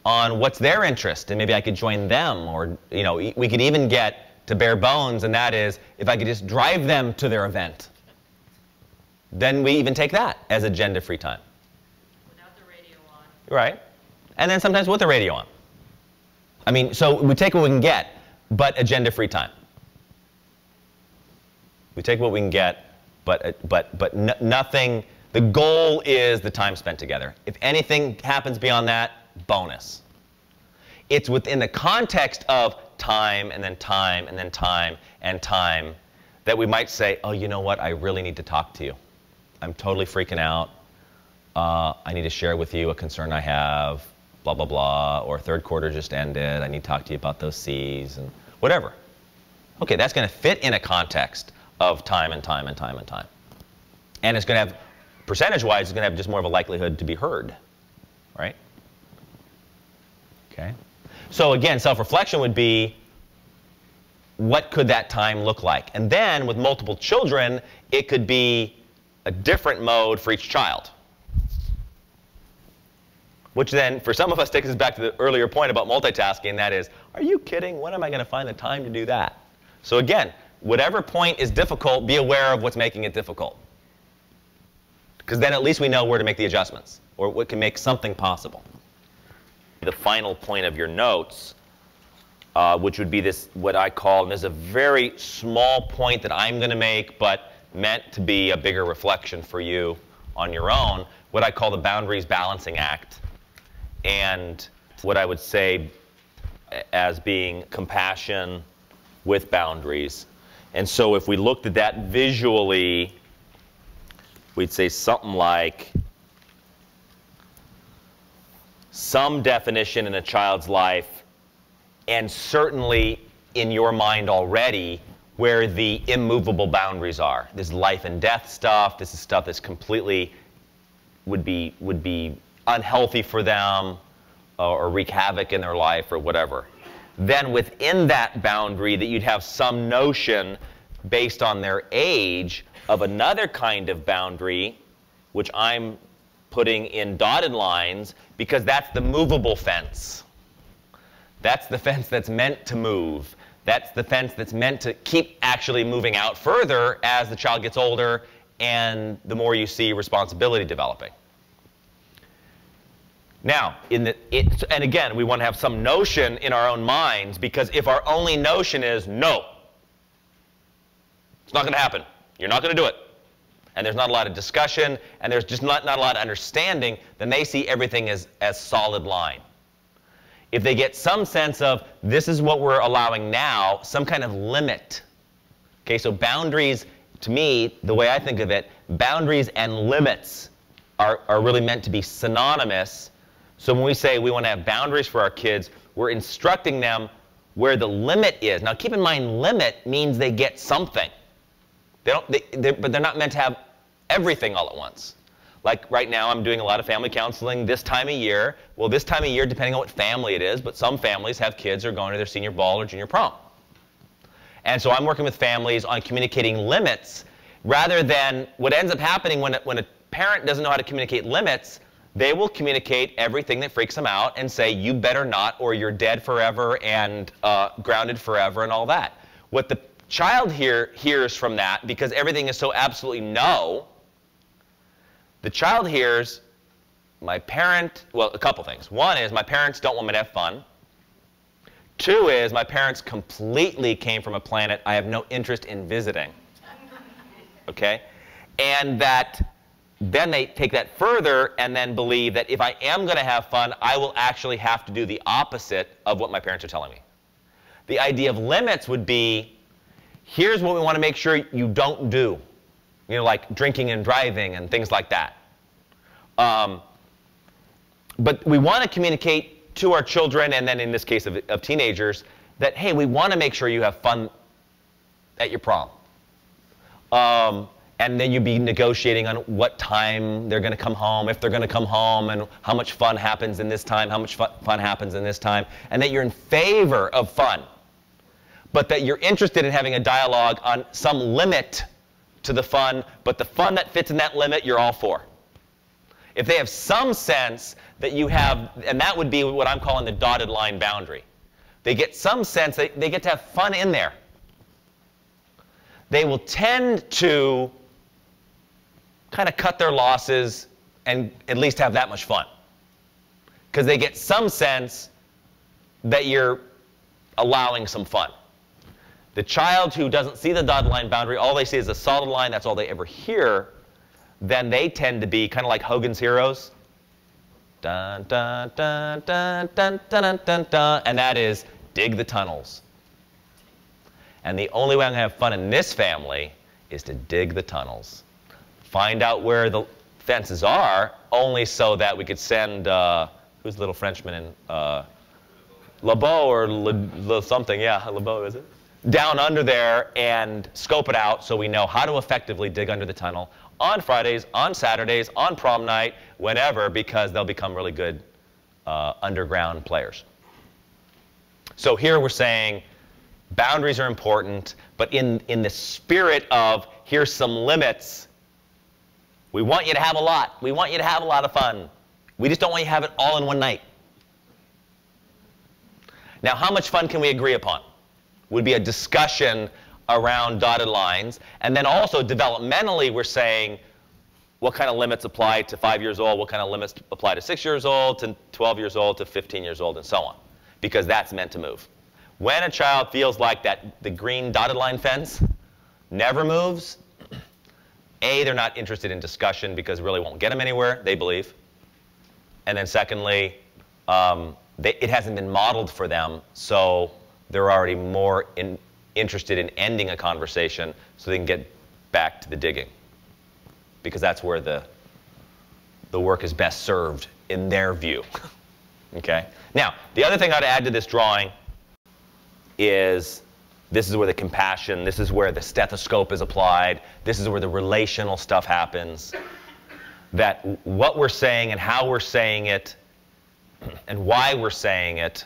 [SPEAKER 1] on what's their interest, and maybe I could join them, or you know, we could even get to bare bones, and that is if I could just drive them to their event. Then we even take that as agenda-free time.
[SPEAKER 2] Without the radio on.
[SPEAKER 1] Right. And then sometimes with the radio on. I mean, so we take what we can get, but agenda-free time. We take what we can get, but nothing. The goal is the time spent together. If anything happens beyond that, bonus. It's within the context of time and then time and then time and time that we might say, oh, you know what, I really need to talk to you. I'm totally freaking out. I need to share with you a concern I have, blah, blah, blah, or third quarter just ended. I need to talk to you about those C's and whatever. Okay, that's going to fit in a context of time and time and time and time. And it's going to have, percentage-wise, it's going to have just more of a likelihood to be heard, right? Okay. So again, self-reflection would be, what could that time look like? And then with multiple children, it could be a different mode for each child. Which then, for some of us, takes us back to the earlier point about multitasking, that is, are you kidding? When am I going to find the time to do that? So again, whatever point is difficult, be aware of what's making it difficult. Because then at least we know where to make the adjustments, or what can make something possible. The final point of your notes, which would be this, what I call, and this is a very small point that I'm going to make, but meant to be a bigger reflection for you on your own, what I call the boundaries balancing act, and what I would say as being compassion with boundaries. And so if we looked at that visually, we'd say something like, some definition in a child's life, and certainly in your mind already, where the immovable boundaries are. This is life and death stuff. This is stuff that's completely would be unhealthy for them, or wreak havoc in their life, or whatever. Then within that boundary, that you'd have some notion based on their age of another kind of boundary, which I'm putting in dotted lines, because that's the movable fence. That's the fence that's meant to move. That's the fence that's meant to keep actually moving out further as the child gets older and the more you see responsibility developing. Now, and again, we want to have some notion in our own minds, because if our only notion is, no, it's not going to happen, you're not going to do it, and there's not a lot of discussion, and there's just not a lot of understanding, then they see everything as solid line. If they get some sense of, this is what we're allowing now, some kind of limit. Okay, so boundaries, to me, the way I think of it, boundaries and limits are really meant to be synonymous. So when we say we want to have boundaries for our kids, we're instructing them where the limit is. Now keep in mind, limit means they get something. But they're not meant to have everything all at once. Like right now, I'm doing a lot of family counseling this time of year. Well, this time of year, depending on what family it is, but some families have kids who are going to their senior ball or junior prom. And so I'm working with families on communicating limits, rather than what ends up happening when a parent doesn't know how to communicate limits, they will communicate everything that freaks them out and say, you better not, or you're dead forever and grounded forever and all that. What the child hears from that, because everything is so absolutely no, the child hears, my parent, well, a couple things. One is, my parents don't want me to have fun. 2 is my parents completely came from a planet I have no interest in visiting. Okay? And that then they take that further and then believe that if I am going to have fun, I will actually have to do the opposite of what my parents are telling me. The idea of limits would be, here's what we want to make sure you don't do. You know, like drinking and driving and things like that. But we want to communicate to our children, and then in this case of teenagers, that, hey, we want to make sure you have fun at your prom. And then you'd be negotiating on what time they're going to come home, if they're going to come home, and how much fun happens in this time, how much fun happens in this time, and that you're in favor of fun, but that you're interested in having a dialogue on some limit to the fun, but the fun that fits in that limit, you're all for. If they have some sense that you have, and that would be what I'm calling the dotted line boundary. They get some sense that they get to have fun in there. They will tend to kind of cut their losses and at least have that much fun. Because they get some sense that you're allowing some fun. The child who doesn't see the dotted line boundary, all they see is a solid line, that's all they ever hear, then they tend to be kind of like Hogan's Heroes. Dun, dun, dun, dun, dun, dun, dun, dun, dun, and that is dig the tunnels. And the only way I'm going to have fun in this family is to dig the tunnels. Find out where the fences are, only so that we could send, who's the little Frenchman in, LeBeau or something, yeah, LeBeau, is it? Down under there and scope it out so we know how to effectively dig under the tunnel on Fridays, on Saturdays, on prom night, whenever, because they'll become really good underground players. So here we're saying boundaries are important, but in the spirit of here's some limits. We want you to have a lot. We want you to have a lot of fun. We just don't want you to have it all in one night. Now, how much fun can we agree upon? Would be a discussion around dotted lines. And then also developmentally, we're saying what kind of limits apply to 5 years old, what kind of limits apply to 6 years old, to 12 years old, to 15 years old, and so on. Because that's meant to move. When a child feels like that the green dotted line fence never moves, A, they're not interested in discussion because it really won't get them anywhere, they believe. And then secondly, it hasn't been modeled for them, so they're already more interested in ending a conversation so they can get back to the digging. Because that's where the work is best served in their view. Okay? Now, the other thing I'd add to this drawing is this is where the compassion, this is where the stethoscope is applied, this is where the relational stuff happens. That what we're saying and how we're saying it and why we're saying it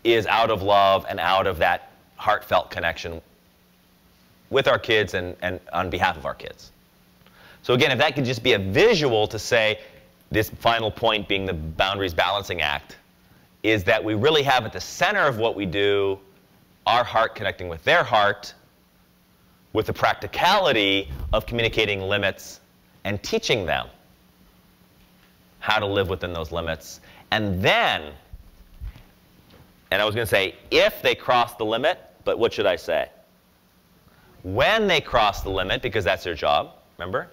[SPEAKER 1] is out of love and out of that heartfelt connection with our kids and on behalf of our kids. So again, if that could just be a visual to say, this final point being the boundaries balancing act, is that we really have at the center of what we do our heart connecting with their heart with the practicality of communicating limits and teaching them how to live within those limits. And then, and I was going to say, if they cross the limit, but what should I say? When they cross the limit, because that's their job, remember?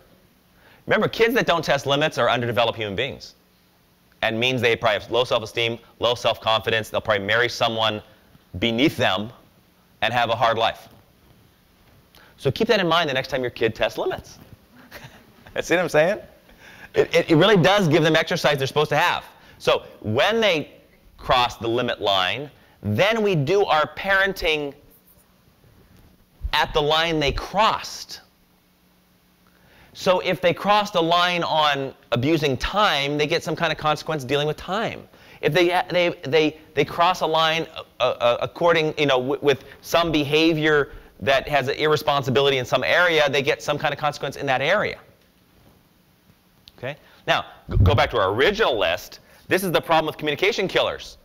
[SPEAKER 1] Remember, kids that don't test limits are underdeveloped human beings. And means they probably have low self-esteem, low self-confidence. They'll probably marry someone beneath them and have a hard life. So keep that in mind the next time your kid tests limits. See what I'm saying? It really does give them exercise they're supposed to have. So when they cross the limit line, then we do our parenting at the line they crossed. So if they crossed a line on abusing time, they get some kind of consequence dealing with time. If they cross a line according, with some behavior that has an irresponsibility in some area, they get some kind of consequence in that area. Okay? Now, go back to our original list. This is the problem with communication killers,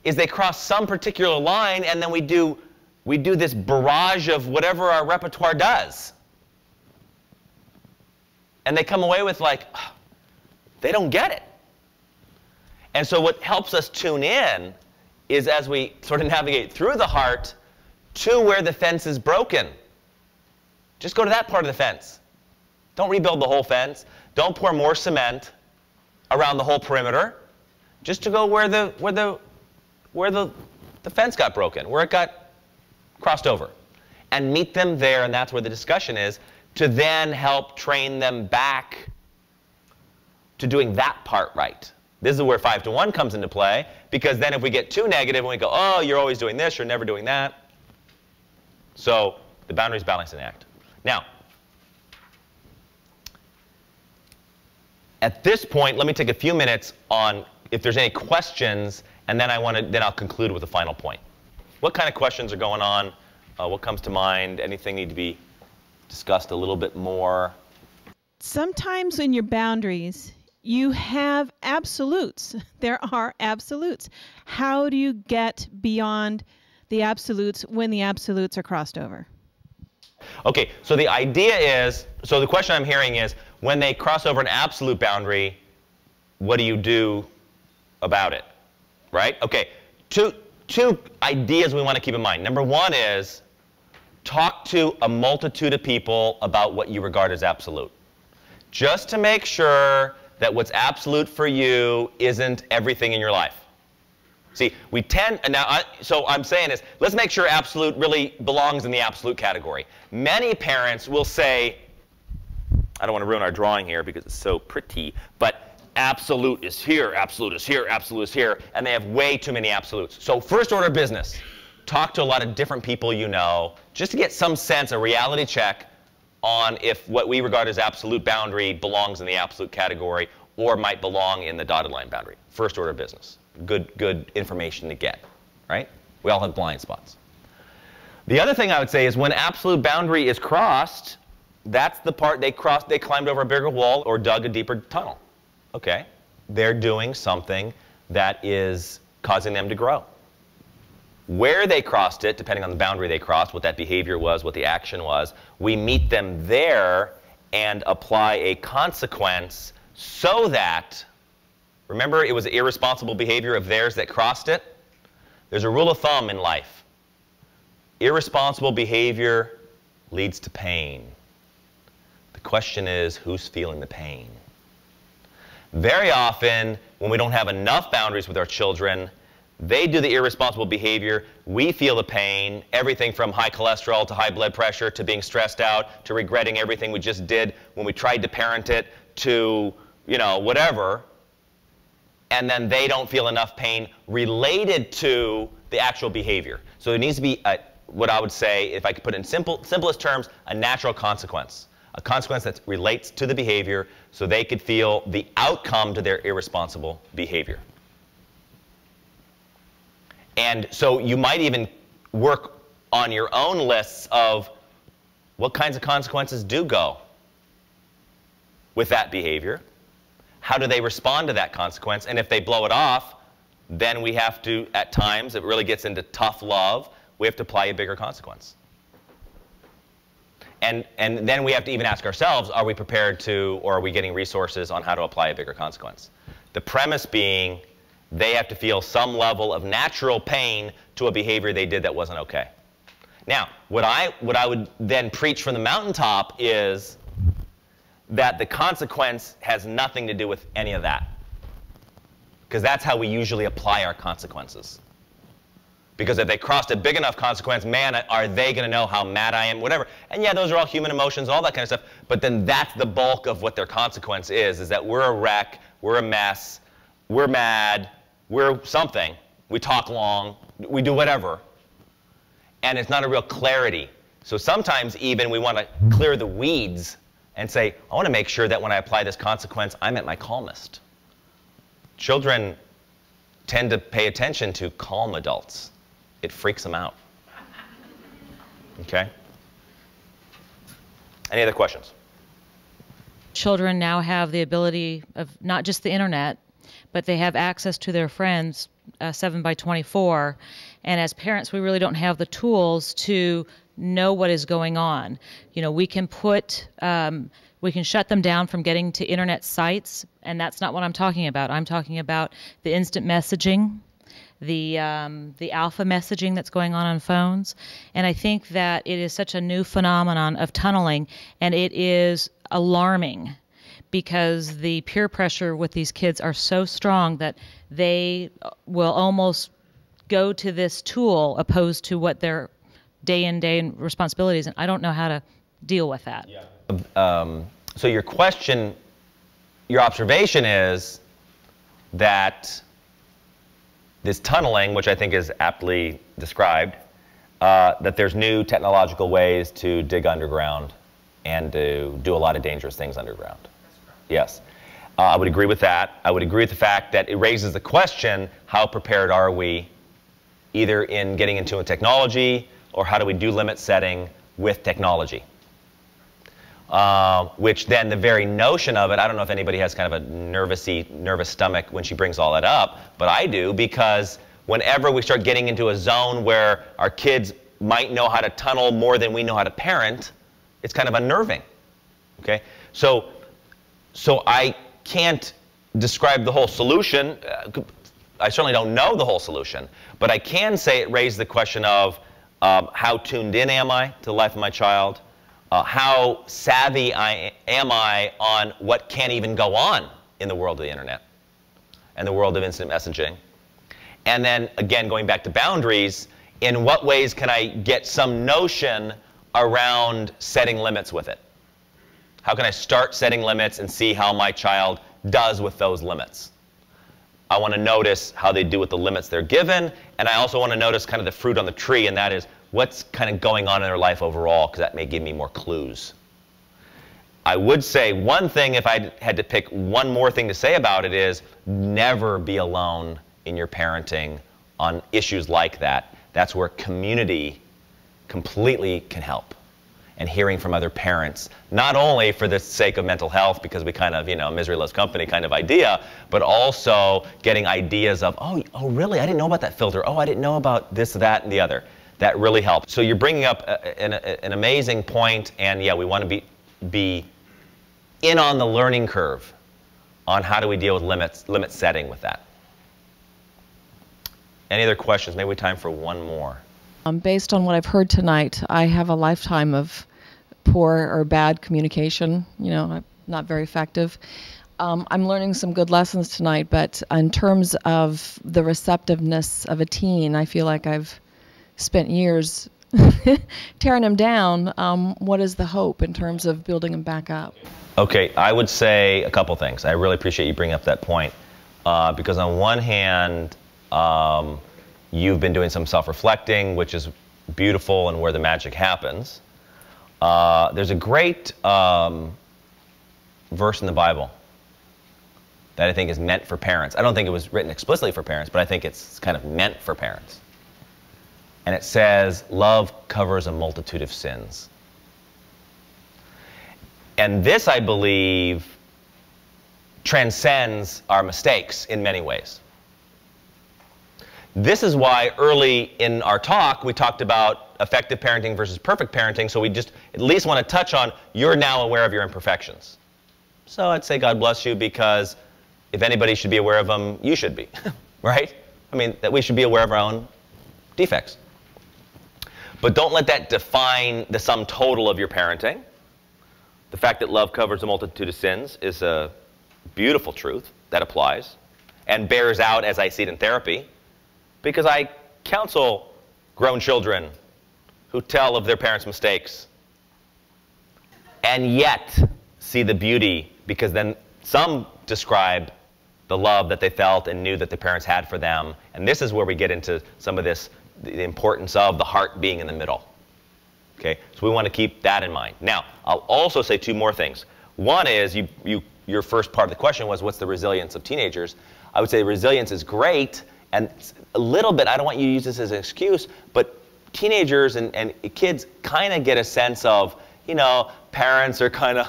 [SPEAKER 1] is they cross some particular line, and then we do this barrage of whatever our repertoire does. And they come away with like, they don't get it. And so what helps us tune in is as we sort of navigate through the heart to where the fence is broken. Just go to that part of the fence. Don't rebuild the whole fence. Don't pour more cement around the whole perimeter. Just to go where the fence got broken, where it got crossed over. And meet them there, and that's where the discussion is, to then help train them back to doing that part right. This is where 5-to-1 comes into play, because then if we get too negative and we go, oh, you're always doing this, you're never doing that. So the boundaries balancing act. Now, at this point, let me take a few minutes on if there's any questions, and then I'll conclude with a final point. What kind of questions are going on? What comes to mind? Anything need to be discussed a little bit more?
[SPEAKER 3] Sometimes in your boundaries, you have absolutes. There are absolutes. How do you get beyond the absolutes when the absolutes are crossed over?
[SPEAKER 1] Okay, so the idea is, so the question I'm hearing is, when they cross over an absolute boundary, what do you do about it? Right? Okay, two ideas we want to keep in mind. Number one is, talk to a multitude of people about what you regard as absolute. Just to make sure that what's absolute for you isn't everything in your life. See, we tend, so I'm saying is, let's make sure absolute really belongs in the absolute category. Many parents will say, I don't want to ruin our drawing here because it's so pretty, but absolute is here, absolute is here, absolute is here, and they have way too many absolutes. So first order of business, talk to a lot of different people you know, just to get some sense, a reality check on if what we regard as absolute boundary belongs in the absolute category or might belong in the dotted line boundary. First order of business. Good information to get, right? We all have blind spots. The other thing I would say is when absolute boundary is crossed, that's the part they climbed over a bigger wall or dug a deeper tunnel. Okay, they're doing something that is causing them to grow. Where they crossed it, depending on the boundary they crossed, what that behavior was, what the action was, we meet them there and apply a consequence so that, remember, it was irresponsible behavior of theirs that crossed it? There's a rule of thumb in life. Irresponsible behavior leads to pain. The question is, who's feeling the pain? Very often, when we don't have enough boundaries with our children, they do the irresponsible behavior, we feel the pain, everything from high cholesterol to high blood pressure to being stressed out to regretting everything we just did when we tried to parent it to, you know, whatever. And then they don't feel enough pain related to the actual behavior. So there needs to be, what I would say, if I could put it in simplest terms, a natural consequence. A consequence that relates to the behavior so they could feel the outcome to their irresponsible behavior. And so you might even work on your own lists of what kinds of consequences do go with that behavior. How do they respond to that consequence? And if they blow it off, then we have to, at times, it really gets into tough love, we have to apply a bigger consequence. And then we have to even ask ourselves, are we prepared to, or are we getting resources on how to apply a bigger consequence? The premise being, they have to feel some level of natural pain to a behavior they did that wasn't okay. Now, what I would then preach from the mountaintop is that the consequence has nothing to do with any of that. Because that's how we usually apply our consequences. Because if they crossed a big enough consequence, man, are they going to know how mad I am, whatever. And yeah, those are all human emotions, all that kind of stuff. But then that's the bulk of what their consequence is that we're a wreck, we're a mess, we're mad, we're something. We talk long, we do whatever. And it's not a real clarity. So sometimes even we want to clear the weeds and say, I want to make sure that when I apply this consequence, I'm at my calmest. Children tend to pay attention to calm adults. It freaks them out. Okay? Any other questions?
[SPEAKER 4] Children now have the ability of not just the internet, but they have access to their friends 7/24. And as parents, we really don't have the tools to know what is going on. You know, we can shut them down from getting to internet sites, and that's not what I'm talking about. I'm talking about the instant messaging. the alpha messaging that's going on phones. And I think that it is such a new phenomenon of tunneling, and it is alarming because the peer pressure with these kids are so strong that they will almost go to this tool opposed to what their day in, day in responsibilities. And I don't know how to deal with that.
[SPEAKER 1] Yeah. So your question, your observation is that this tunneling, which I think is aptly described, that there's new technological ways to dig underground and to do a lot of dangerous things underground. Yes. I would agree with that. I would agree with the fact that it raises the question, how prepared are we either in getting into a technology, or how do we do limit setting with technology? Which then the very notion of it, I don't know if anybody has kind of a nervous stomach when she brings all that up, but I do, because whenever we start getting into a zone where our kids might know how to tunnel more than we know how to parent, it's kind of unnerving. Okay? So I can't describe the whole solution. I certainly don't know the whole solution, but I can say it raised the question of how tuned in am I to the life of my child? How savvy am I on what can't even go on in the world of the internet and the world of instant messaging? And then, again, going back to boundaries, in what ways can I get some notion around setting limits with it? How can I start setting limits and see how my child does with those limits? I want to notice how they do with the limits they're given, and I also want to notice kind of the fruit on the tree, and that is what's kind of going on in their life overall, because that may give me more clues. I would say one thing, if I had to pick one more thing to say about it, is never be alone in your parenting on issues like that. That's where community completely can help. And hearing from other parents, not only for the sake of mental health, because we kind of, misery loves company kind of idea, but also getting ideas of, oh, really? I didn't know about that filter. Oh, I didn't know about this, that, and the other. That really helps. So you're bringing up an amazing point, and yeah, we want to be in on the learning curve on how do we deal with limit setting with that. Any other questions? Maybe we have time for one more.
[SPEAKER 5] Based on what I've heard tonight, I have a lifetime of poor or bad communication, not very effective. I'm learning some good lessons tonight, but in terms of the receptiveness of a teen, I feel like I've spent years tearing them down. What is the hope in terms of building them back up?
[SPEAKER 1] Okay, I would say a couple things. I really appreciate you bringing up that point, because on one hand, you've been doing some self-reflecting, which is beautiful and where the magic happens. There's a great verse in the Bible that I think is meant for parents. I don't think it was written explicitly for parents, but I think it's kind of meant for parents. And it says, love covers a multitude of sins. And this, I believe, transcends our mistakes in many ways. This is why early in our talk we talked about effective parenting versus perfect parenting, so we just at least want to touch on you're now aware of your imperfections. So I'd say God bless you, because if anybody should be aware of them, you should be, right? I mean, that we should be aware of our own defects. But don't let that define the sum total of your parenting. The fact that love covers a multitude of sins is a beautiful truth that applies and bears out as I see it in therapy, because I counsel grown children who tell of their parents' mistakes and yet see the beauty, because then some describe the love that they felt and knew that their parents had for them. And this is where we get into some of this, the importance of the heart being in the middle. Okay, so we want to keep that in mind. Now, I'll also say two more things. One is, your first part of the question was, what's the resilience of teenagers? I would say resilience is great, and a little bit, I don't want you to use this as an excuse, but teenagers and kids kind of get a sense of, parents are kind of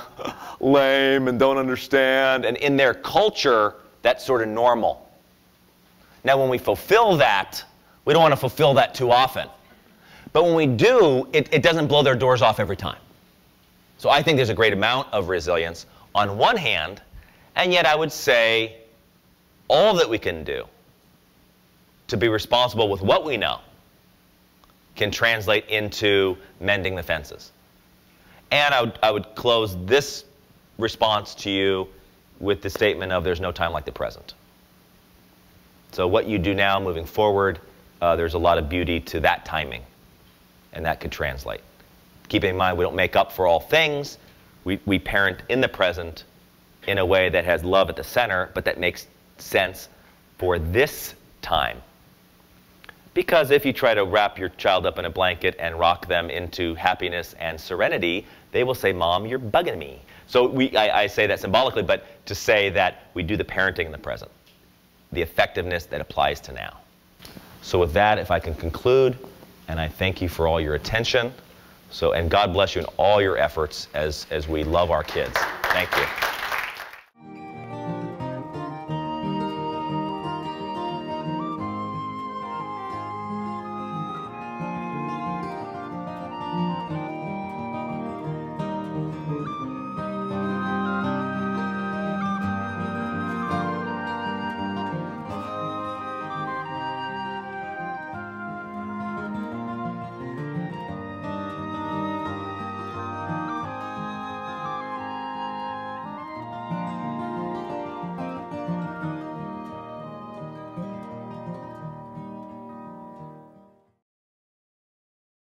[SPEAKER 1] lame and don't understand, and in their culture, that's sort of normal. Now, when we fulfill that, we don't want to fulfill that too often. But when we do, it doesn't blow their doors off every time. So I think there's a great amount of resilience on one hand, and yet I would say all that we can do to be responsible with what we know can translate into mending the fences. And I would close this response to you with the statement of there's no time like the present. So what you do now moving forward, there's a lot of beauty to that timing, and that could translate. Keeping in mind we don't make up for all things. We parent in the present in a way that has love at the center, but that makes sense for this time. Because if you try to wrap your child up in a blanket and rock them into happiness and serenity, they will say, Mom, you're bugging me. So I say that symbolically, but to say that we do the parenting in the present, the effectiveness that applies to now. So with that, if I can conclude, and I thank you for all your attention. And God bless you in all your efforts as we love our kids. Thank you.